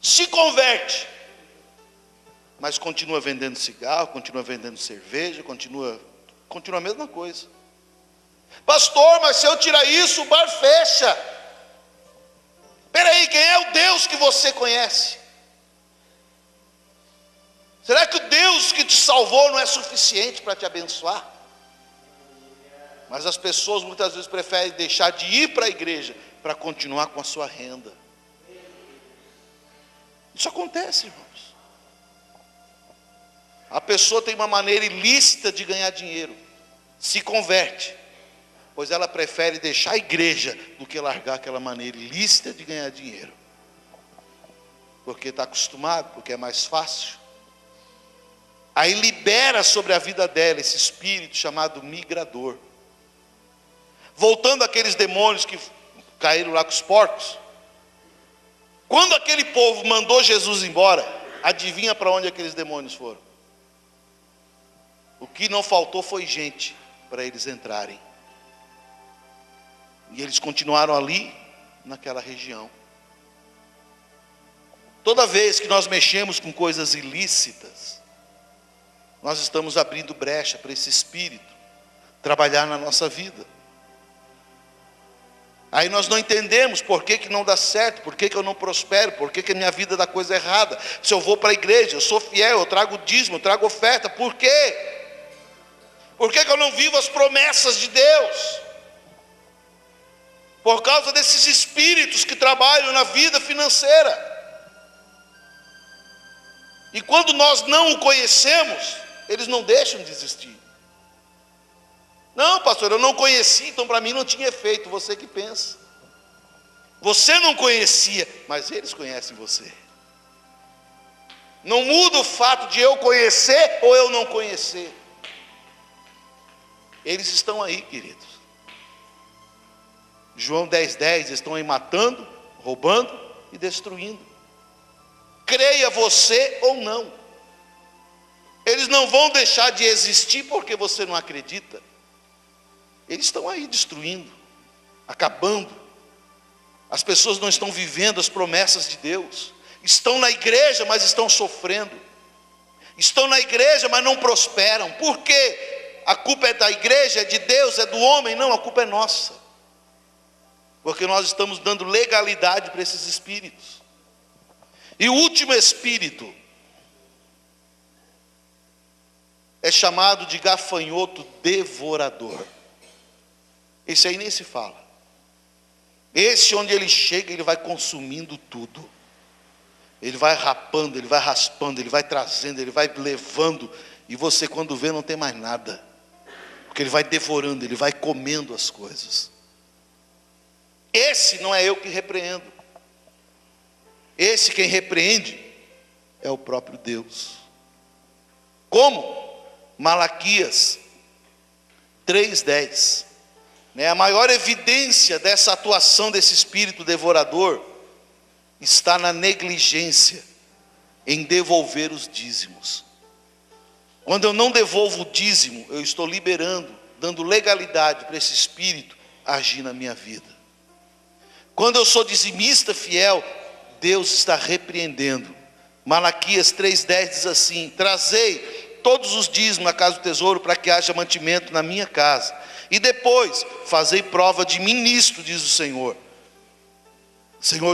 se converte, mas continua vendendo cigarro, continua vendendo cerveja, continua a mesma coisa. Pastor, mas se eu tirar isso, o bar fecha. Espera aí, quem é o Deus que você conhece? Será que o Deus que te salvou não é suficiente para te abençoar? Mas as pessoas muitas vezes preferem deixar de ir para a igreja para continuar com a sua renda. Isso acontece, irmãos. A pessoa tem uma maneira ilícita de ganhar dinheiro, se converte, pois ela prefere deixar a igreja do que largar aquela maneira ilícita de ganhar dinheiro, porque está acostumado, porque é mais fácil. Aí libera sobre a vida dela esse espírito chamado migrador. Voltando àqueles demônios que caíram lá com os porcos, quando aquele povo mandou Jesus embora, adivinha para onde aqueles demônios foram? O que não faltou foi gente para eles entrarem. E eles continuaram ali, naquela região. Toda vez que nós mexemos com coisas ilícitas, nós estamos abrindo brecha para esse espírito trabalhar na nossa vida. Aí nós não entendemos por que não dá certo, por que eu não prospero, por que a minha vida dá coisa errada. Se eu vou para a igreja, eu sou fiel, eu trago dízimo, eu trago oferta, por quê? Por que eu não vivo as promessas de Deus? Por causa desses espíritos que trabalham na vida financeira. E quando nós não o conhecemos, eles não deixam de existir. Não, pastor, eu não conheci, então para mim não tinha efeito. Você que pensa. Você não conhecia, mas eles conhecem você. Não muda o fato de eu conhecer ou eu não conhecer. Eles estão aí, queridos. João 10:10, eles estão aí matando, roubando e destruindo. Creia você ou não. Eles não vão deixar de existir porque você não acredita. Eles estão aí destruindo, acabando. As pessoas não estão vivendo as promessas de Deus. Estão na igreja, mas estão sofrendo. Estão na igreja, mas não prosperam. Por quê? A culpa é da igreja, é de Deus, é do homem? Não, a culpa é nossa. Porque nós estamos dando legalidade para esses espíritos. E o último espírito é chamado de gafanhoto devorador. Esse aí nem se fala. Esse, onde ele chega, ele vai consumindo tudo. Ele vai rapando, ele vai raspando, ele vai trazendo, ele vai levando. E você, quando vê, não tem mais nada. Porque ele vai devorando, ele vai comendo as coisas. Esse não é eu que repreendo. Esse quem repreende é o próprio Deus. Como? Malaquias 3:10. A maior evidência dessa atuação desse espírito devorador está na negligência em devolver os dízimos. Quando eu não devolvo o dízimo, eu estou liberando, dando legalidade para esse espírito agir na minha vida. Quando eu sou dizimista fiel, Deus está repreendendo. Malaquias 3:10 diz assim: trazei todos os dízimos à casa do tesouro, para que haja mantimento na minha casa. E depois, fazei prova de mim nisto, diz o Senhor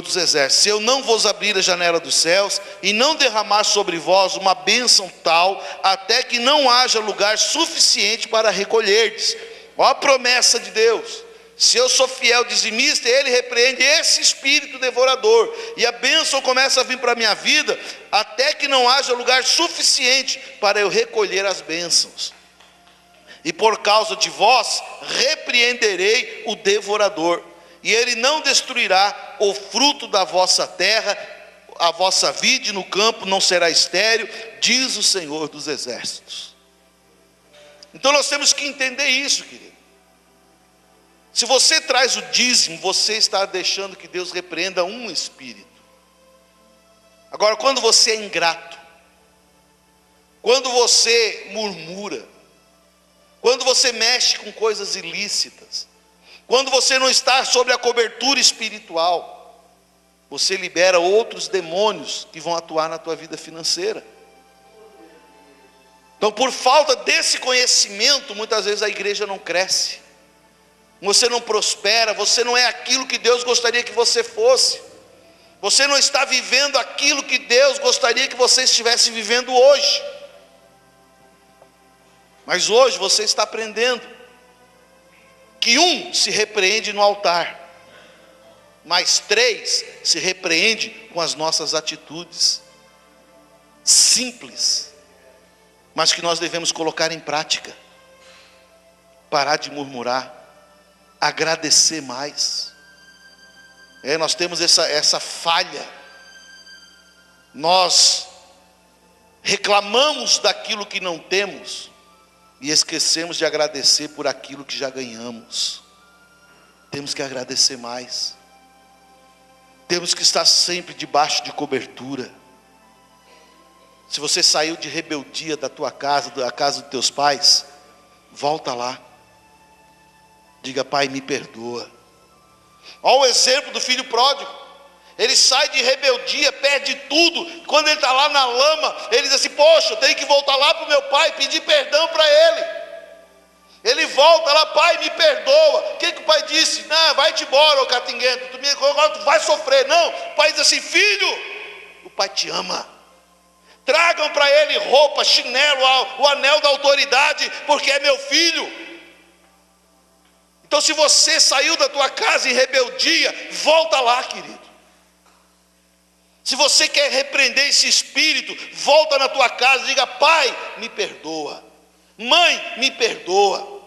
dos exércitos: se eu não vos abrir a janela dos céus, e não derramar sobre vós uma bênção tal, até que não haja lugar suficiente para recolherdes. Olha a promessa de Deus. Se eu sou fiel dizimista, Ele repreende esse espírito devorador, e a bênção começa a vir para a minha vida, até que não haja lugar suficiente para eu recolher as bênçãos. E por causa de vós, repreenderei o devorador, e ele não destruirá o fruto da vossa terra, a vossa vide no campo não será estéril, diz o Senhor dos exércitos. Então nós temos que entender isso, querido. Se você traz o dízimo, você está deixando que Deus repreenda um espírito. Agora, quando você é ingrato, quando você murmura, quando você mexe com coisas ilícitas, quando você não está sob a cobertura espiritual, você libera outros demônios que vão atuar na tua vida financeira. Então, por falta desse conhecimento, muitas vezes a igreja não cresce, você não prospera, você não é aquilo que Deus gostaria que você fosse, você não está vivendo aquilo que Deus gostaria que você estivesse vivendo hoje. Mas hoje você está aprendendo que 1 se repreende no altar, mas 3 se repreende com as nossas atitudes simples, mas que nós devemos colocar em prática. Parar de murmurar, agradecer mais. Nós temos essa falha, nós reclamamos daquilo que não temos e esquecemos de agradecer por aquilo que já ganhamos. Temos que agradecer mais, temos que estar sempre debaixo de cobertura. Se você saiu de rebeldia da tua casa, da casa dos teus pais, volta lá, diga: Pai, me perdoa. Olha o exemplo do filho pródigo. Ele sai de rebeldia, perde tudo. Quando ele está lá na lama, ele diz assim: poxa, eu tenho que voltar lá para o meu pai, pedir perdão para ele. Ele volta lá: pai, me perdoa. O que o pai disse? Não, vai-te embora, ô catinguento, agora tu vai sofrer. Não, o pai diz assim: filho, o pai te ama. Tragam para ele roupa, chinelo, o anel da autoridade, porque é meu filho. Então, se você saiu da tua casa em rebeldia, volta lá, querido. Se você quer repreender esse espírito, volta na tua casa e diga: pai, me perdoa. Mãe, me perdoa,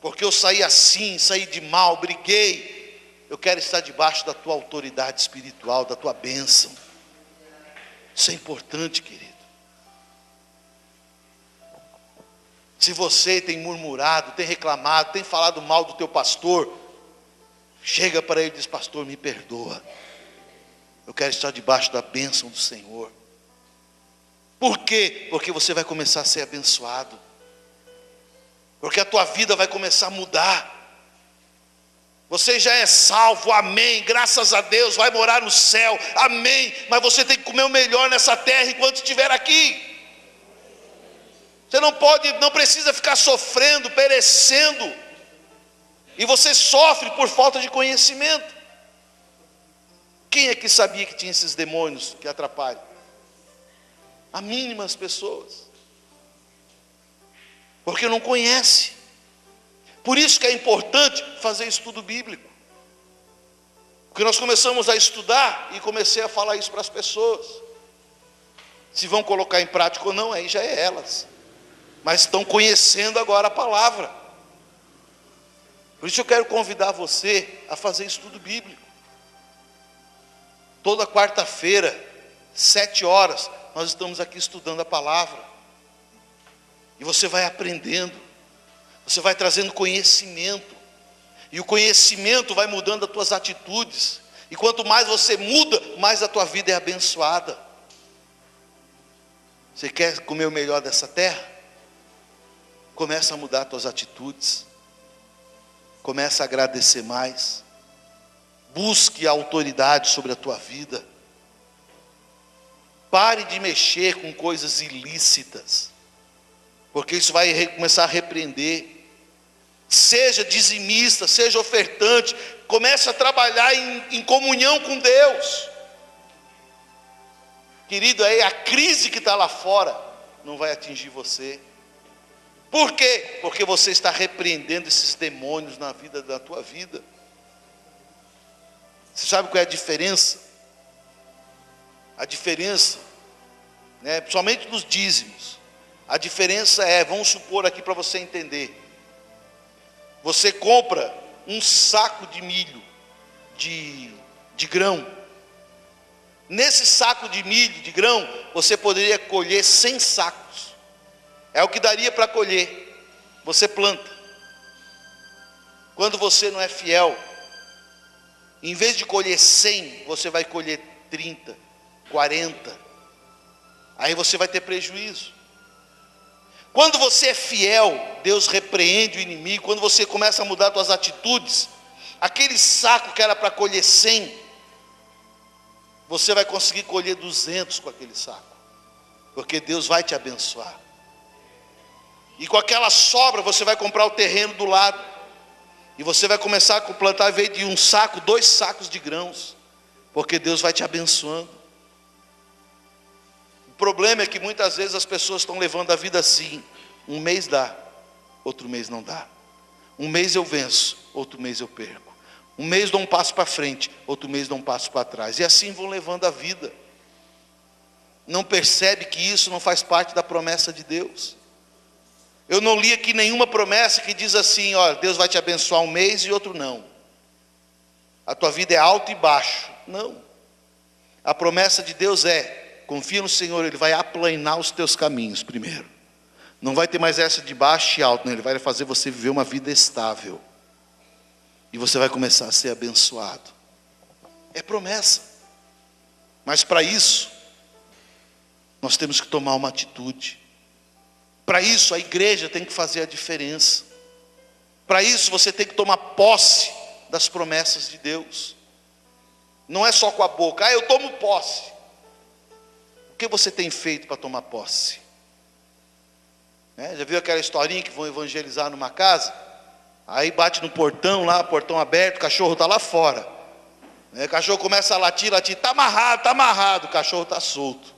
porque eu saí assim, saí de mal, briguei. Eu quero estar debaixo da tua autoridade espiritual, da tua bênção. Isso é importante, querido. Se você tem murmurado, tem reclamado, tem falado mal do teu pastor, chega para ele e diz: pastor, me perdoa. Eu quero estar debaixo da bênção do Senhor. Por quê? Porque você vai começar a ser abençoado, porque a tua vida vai começar a mudar. Você já é salvo, amém, graças a Deus, vai morar no céu, amém. Mas você tem que comer o melhor nessa terra enquanto estiver aqui. Você não precisa ficar sofrendo, perecendo. E você sofre por falta de conhecimento. Quem é que sabia que tinha esses demônios que atrapalham? As mínimas pessoas, porque não conhece. Por isso que é importante fazer estudo bíblico. Porque nós começamos a estudar e comecei a falar isso para as pessoas. Se vão colocar em prática ou não, aí já é elas. Mas estão conhecendo agora a palavra. Por isso eu quero convidar você a fazer estudo bíblico. Toda quarta-feira, 7 horas, nós estamos aqui estudando a palavra. E você vai aprendendo, você vai trazendo conhecimento. E o conhecimento vai mudando as tuas atitudes. E quanto mais você muda, mais a tua vida é abençoada. Você quer comer o melhor dessa terra? Começa a mudar as tuas atitudes. Começa a agradecer mais. Busque a autoridade sobre a tua vida. Pare de mexer com coisas ilícitas, porque isso vai começar a repreender. Seja dizimista, seja ofertante. Comece a trabalhar em comunhão com Deus. Querido, aí a crise que está lá fora não vai atingir você. Por quê? Porque você está repreendendo esses demônios na vida da tua vida. Você sabe qual é a diferença? A diferença, principalmente nos dízimos. A diferença é, vamos supor aqui para você entender. Você compra um saco de milho, de grão. Nesse saco de milho, de grão, você poderia colher 100 sacos. É o que daria para colher. Você planta. Quando você não é fiel, em vez de colher 100, você vai colher 30, 40. Aí você vai ter prejuízo. Quando você é fiel, Deus repreende o inimigo. Quando você começa a mudar suas atitudes, aquele saco que era para colher 100, você vai conseguir colher 200 com aquele saco, porque Deus vai te abençoar. E com aquela sobra você vai comprar o terreno do lado, e você vai começar a plantar, em vez de um saco, 2 sacos de grãos, porque Deus vai te abençoando. O problema é que muitas vezes as pessoas estão levando a vida assim: um mês dá, outro mês não dá. Um mês eu venço, outro mês eu perco. Um mês dou um passo para frente, outro mês dou um passo para trás. E assim vão levando a vida. Não percebe que isso não faz parte da promessa de Deus. Eu não li aqui nenhuma promessa que diz assim: ó, Deus vai te abençoar um mês e outro não. A tua vida é alto e baixo. Não. A promessa de Deus é: confia no Senhor, Ele vai aplanar os teus caminhos primeiro. Não vai ter mais essa de baixo e alto, não. Ele vai fazer você viver uma vida estável. E você vai começar a ser abençoado. É promessa. Mas para isso, nós temos que tomar uma atitude. Para isso, a igreja tem que fazer a diferença. Para isso, você tem que tomar posse das promessas de Deus. Não é só com a boca: ah, eu tomo posse. O que você tem feito para tomar posse? Já viu aquela historinha que vão evangelizar numa casa? Aí bate no portão lá, portão aberto, o cachorro está lá fora. O cachorro começa a latir, está amarrado, o cachorro está solto.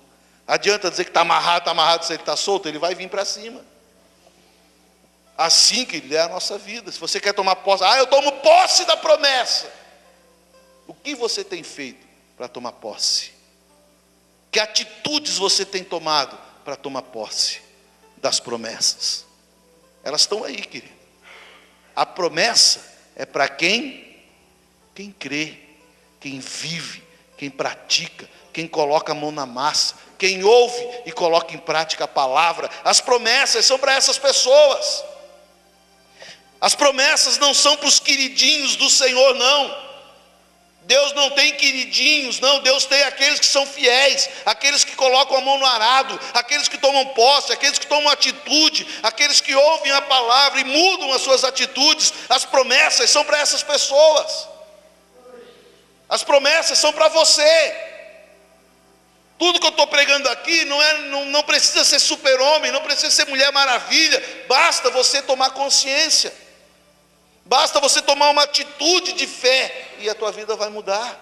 Adianta dizer que está amarrado, se ele está solto, ele vai vir para cima. Assim que ele é a nossa vida. Se você quer tomar posse, eu tomo posse da promessa. O que você tem feito para tomar posse? Que atitudes você tem tomado para tomar posse das promessas? Elas estão aí, querido. A promessa é para quem crê, quem vive, quem pratica, quem coloca a mão na massa, quem ouve e coloca em prática a palavra. As promessas são para essas pessoas. As promessas não são para os queridinhos do Senhor, não. Deus não tem queridinhos, não. Deus tem aqueles que são fiéis, aqueles que colocam a mão no arado, aqueles que tomam posse, aqueles que tomam atitude, aqueles que ouvem a palavra e mudam as suas atitudes. As promessas são para essas pessoas. As promessas são para você. Tudo que eu estou pregando aqui não precisa ser super-homem, não precisa ser Mulher Maravilha. Basta você tomar consciência. Basta você tomar uma atitude de fé e a tua vida vai mudar.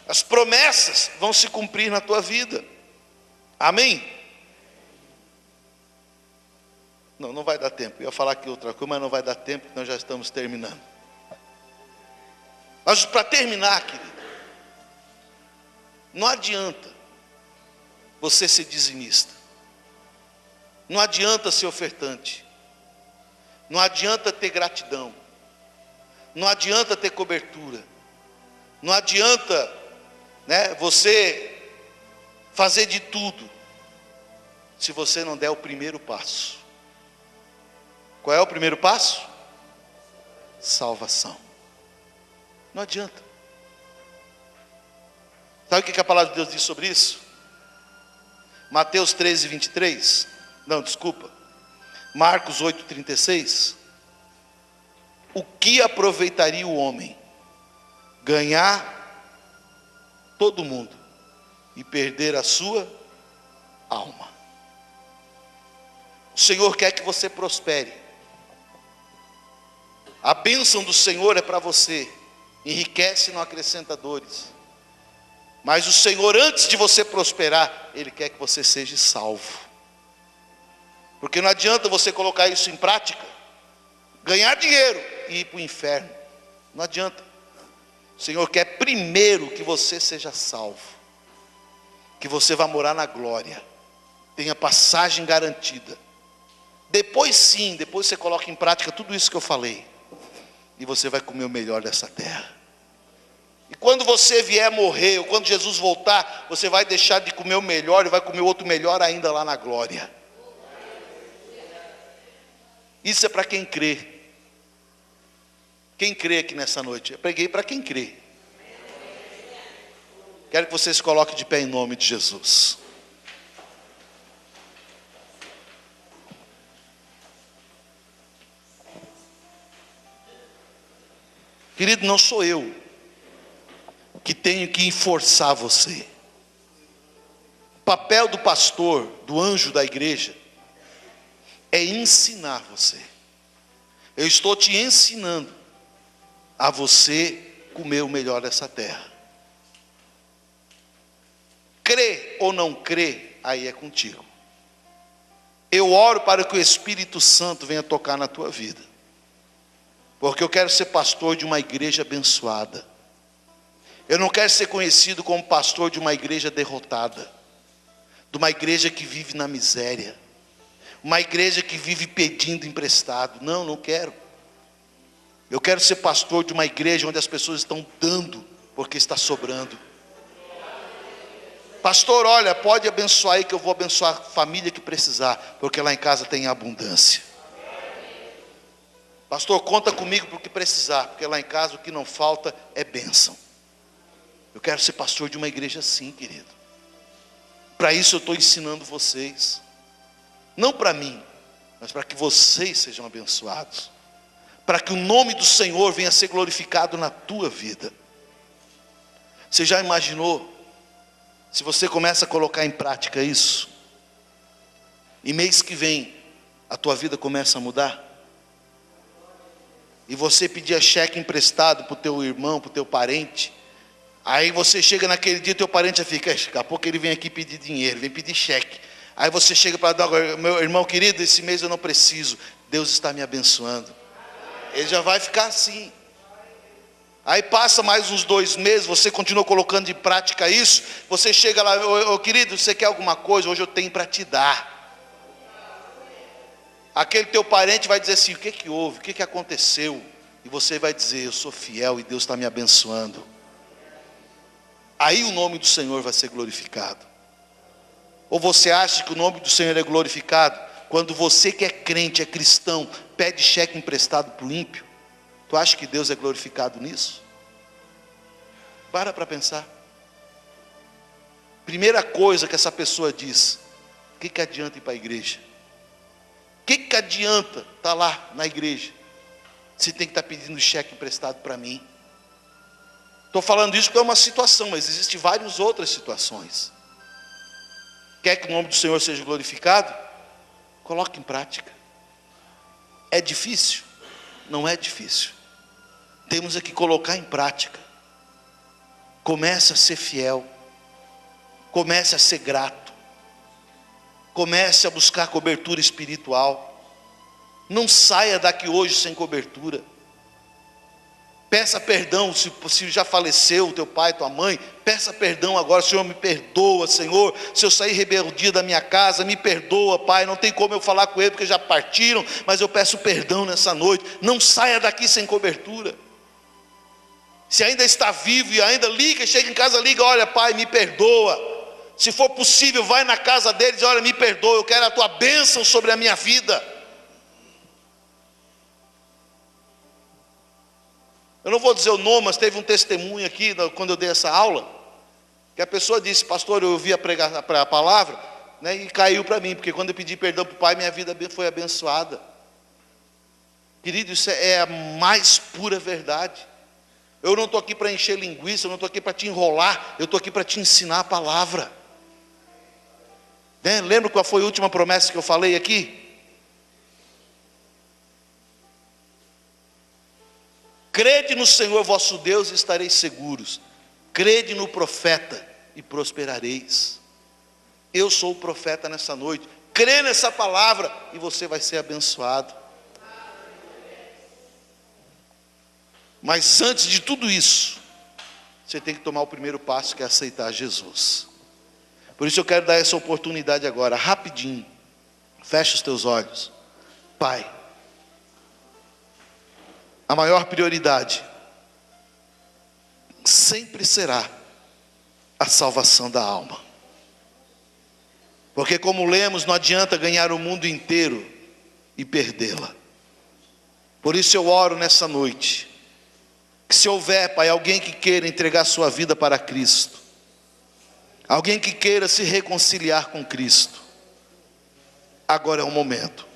As promessas vão se cumprir na tua vida. Amém? Não vai dar tempo. Eu ia falar aqui outra coisa, mas não vai dar tempo, nós já estamos terminando. Mas para terminar, querido, não adianta você ser dizimista. Não adianta ser ofertante. Não adianta ter gratidão. Não adianta ter cobertura. Não adianta, você fazer de tudo, se você não der o primeiro passo. Qual é o primeiro passo? Salvação. Não adianta. Sabe o que a palavra de Deus diz sobre isso? Mateus 13, 23. Não, desculpa. Marcos 8, 36. O que aproveitaria o homem ganhar todo mundo e perder a sua alma? O Senhor quer que você prospere. A bênção do Senhor é para você. Enriquece e não acrescenta dores. Mas o Senhor, antes de você prosperar, Ele quer que você seja salvo. Porque não adianta você colocar isso em prática, ganhar dinheiro e ir para o inferno. Não adianta. O Senhor quer primeiro que você seja salvo, que você vá morar na glória, tenha passagem garantida. Depois sim, depois você coloca em prática tudo isso que eu falei, e você vai comer o melhor dessa terra. E quando você vier morrer, ou quando Jesus voltar, você vai deixar de comer o melhor e vai comer outro melhor ainda lá na glória. Isso é para quem crê. Quem crê aqui nessa noite? Eu preguei para quem crê. Quero que você se coloque de pé em nome de Jesus. Querido, não sou eu que tenho que enforçar você. O papel do pastor, do anjo da igreja, é ensinar você. Eu estou te ensinando a você comer o melhor dessa terra. Crê ou não crê, aí é contigo. Eu oro para que o Espírito Santo venha tocar na tua vida, porque eu quero ser pastor de uma igreja abençoada. Eu não quero ser conhecido como pastor de uma igreja derrotada, de uma igreja que vive na miséria, uma igreja que vive pedindo emprestado. Não, não quero. Eu quero ser pastor de uma igreja onde as pessoas estão dando porque está sobrando. Pastor, olha, pode abençoar aí que eu vou abençoar a família que precisar, porque lá em casa tem abundância. Pastor, conta comigo para o que precisar, porque lá em casa o que não falta é bênção. Eu quero ser pastor de uma igreja assim, querido. Para isso eu estou ensinando vocês. Não para mim, mas para que vocês sejam abençoados. Para que o nome do Senhor venha a ser glorificado na tua vida. Você já imaginou? Se você começa a colocar em prática isso, e mês que vem, a tua vida começa a mudar, e você pedia cheque emprestado para o teu irmão, para o teu parente, aí você chega naquele dia, teu parente já fica, daqui a pouco ele vem aqui pedir dinheiro, vem pedir cheque, aí você chega para dar, meu irmão querido, esse mês eu não preciso, Deus está me abençoando, ele já vai ficar assim. Aí passa mais uns 2 meses, você continua colocando em prática isso, você chega lá, ô querido, você quer alguma coisa? Hoje eu tenho para te dar. Aquele teu parente vai dizer assim, o que que houve? O que que aconteceu? E você vai dizer, eu sou fiel e Deus está me abençoando. Aí o nome do Senhor vai ser glorificado. Ou você acha que o nome do Senhor é glorificado quando você que é crente, é cristão, pede cheque emprestado para o ímpio? Tu acha que Deus é glorificado nisso? Para pensar. Primeira coisa que essa pessoa diz, o que adianta ir para a igreja? O que adianta estar lá na igreja, se tem que estar pedindo cheque emprestado para mim? Estou falando isso porque é uma situação, mas existem várias outras situações. Quer que o nome do Senhor seja glorificado? Coloque em prática. É difícil? Não é difícil. Temos que colocar em prática. Comece a ser fiel. Comece a ser grato. Comece a buscar cobertura espiritual. Não saia daqui hoje sem cobertura. Peça perdão, se já faleceu o teu pai, tua mãe, peça perdão agora. Senhor, me perdoa, Senhor, se eu sair rebeldia da minha casa, me perdoa, Pai, não tem como eu falar com ele porque já partiram, mas eu peço perdão nessa noite. Não saia daqui sem cobertura. Se ainda está vivo e ainda liga, chega em casa, liga, olha, Pai, me perdoa. Se for possível, vai na casa deles, olha, me perdoa, eu quero a tua bênção sobre a minha vida. Eu não vou dizer o nome, mas teve um testemunho aqui, quando eu dei essa aula, que a pessoa disse, pastor, eu ouvi a palavra, né, e caiu para mim, porque quando eu pedi perdão para o Pai, minha vida foi abençoada. Querido, isso é a mais pura verdade. Eu não estou aqui para encher linguiça, eu não estou aqui para te enrolar, eu estou aqui para te ensinar a palavra. Né? Lembra qual foi a última promessa que eu falei aqui? Crede no Senhor vosso Deus e estareis seguros. Crede no profeta e prosperareis. Eu sou o profeta nessa noite. Crê nessa palavra e você vai ser abençoado. Mas antes de tudo isso, você tem que tomar o primeiro passo, que é aceitar Jesus. Por isso eu quero dar essa oportunidade agora, rapidinho. Fecha os teus olhos. Pai, a maior prioridade sempre será a salvação da alma. Porque como lemos, não adianta ganhar o mundo inteiro e perdê-la. Por isso eu oro nessa noite, que se houver, Pai, alguém que queira entregar sua vida para Cristo, alguém que queira se reconciliar com Cristo, agora é o momento.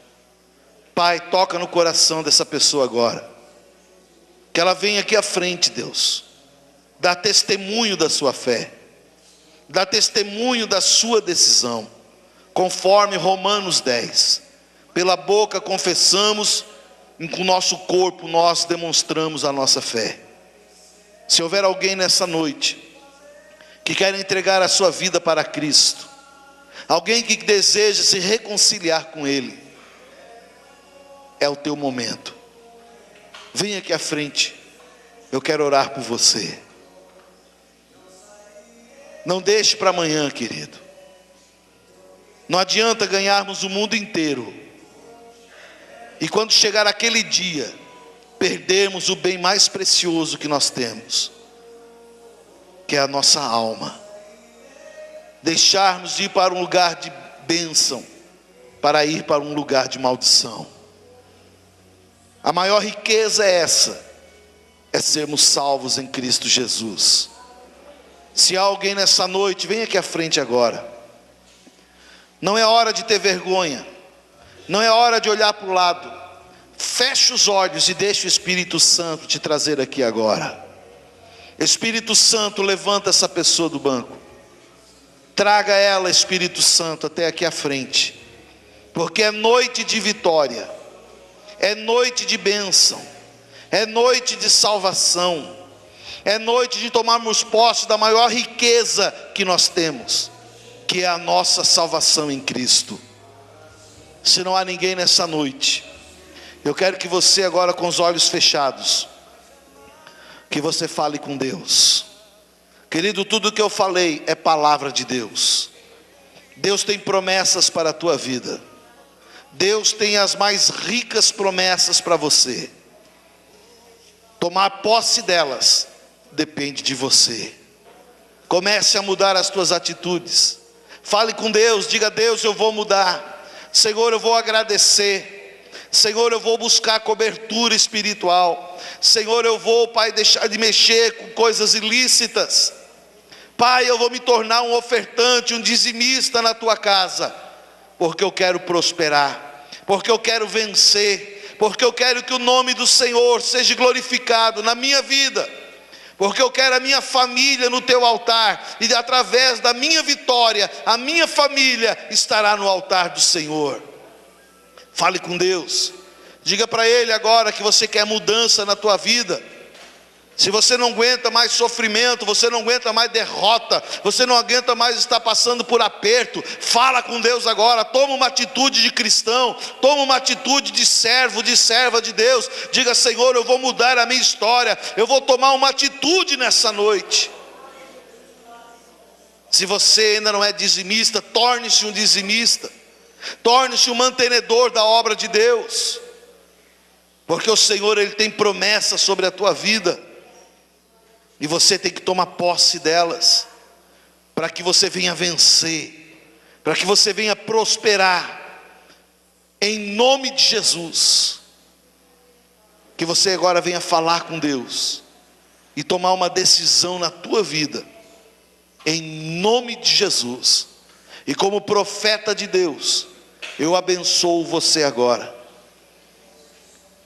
Pai, toca no coração dessa pessoa agora. Que ela venha aqui à frente, Deus. Dá testemunho da sua fé. Dá testemunho da sua decisão. Conforme Romanos 10. Pela boca confessamos, e com o nosso corpo nós demonstramos a nossa fé. Se houver alguém nessa noite que quer entregar a sua vida para Cristo, alguém que deseja se reconciliar com Ele, é o teu momento. Venha aqui à frente, eu quero orar por você. Não deixe para amanhã, querido. Não adianta ganharmos o mundo inteiro e quando chegar aquele dia, perdermos o bem mais precioso que nós temos, que é a nossa alma. Deixarmos de ir para um lugar de bênção, para ir para um lugar de maldição. A maior riqueza é essa, é sermos salvos em Cristo Jesus. Se há alguém nessa noite, vem aqui à frente agora. Não é hora de ter vergonha, não é hora de olhar para o lado. Feche os olhos e deixe o Espírito Santo te trazer aqui agora. Espírito Santo, levanta essa pessoa do banco. Traga ela, Espírito Santo, até aqui à frente. Porque é noite de vitória, é noite de bênção, é noite de salvação, é noite de tomarmos posse da maior riqueza que nós temos, que é a nossa salvação em Cristo. Se não há ninguém nessa noite, eu quero que você agora, com os olhos fechados, que você fale com Deus. Querido, tudo que eu falei é palavra de Deus. Deus tem promessas para a tua vida. Deus tem as mais ricas promessas para você. Tomar posse delas depende de você. Comece a mudar as tuas atitudes. Fale com Deus, diga: Deus, eu vou mudar. Senhor, eu vou agradecer. Senhor, eu vou buscar cobertura espiritual. Senhor, eu vou, Pai, deixar de mexer com coisas ilícitas. Pai, eu vou me tornar um ofertante, um dizimista na tua casa, porque eu quero prosperar, porque eu quero vencer, porque eu quero que o nome do Senhor seja glorificado na minha vida, porque eu quero a minha família no teu altar, e através da minha vitória, a minha família estará no altar do Senhor. Fale com Deus, diga para Ele agora que você quer mudança na tua vida. Se você não aguenta mais sofrimento, você não aguenta mais derrota, você não aguenta mais estar passando por aperto, fala com Deus agora, toma uma atitude de cristão, toma uma atitude de servo, de serva de Deus. Diga: Senhor, eu vou mudar a minha história, eu vou tomar uma atitude nessa noite. Se você ainda não é dizimista, torne-se um dizimista, torne-se um mantenedor da obra de Deus, porque o Senhor, Ele tem promessas sobre a tua vida, e você tem que tomar posse delas, para que você venha vencer, para que você venha prosperar, em nome de Jesus. Que você agora venha falar com Deus, e tomar uma decisão na tua vida, em nome de Jesus. E como profeta de Deus, eu abençoo você agora.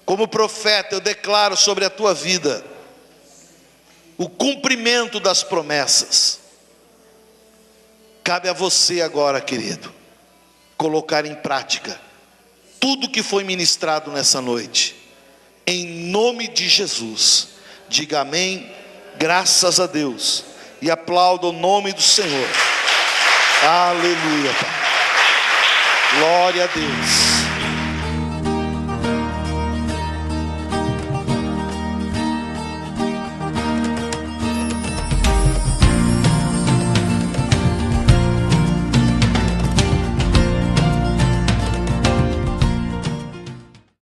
Como profeta, eu declaro sobre a tua vida o cumprimento das promessas. Cabe a você agora, querido, colocar em prática tudo que foi ministrado nessa noite, em nome de Jesus. Diga amém, graças a Deus, e aplauda o nome do Senhor. Aleluia, Pai. Glória a Deus.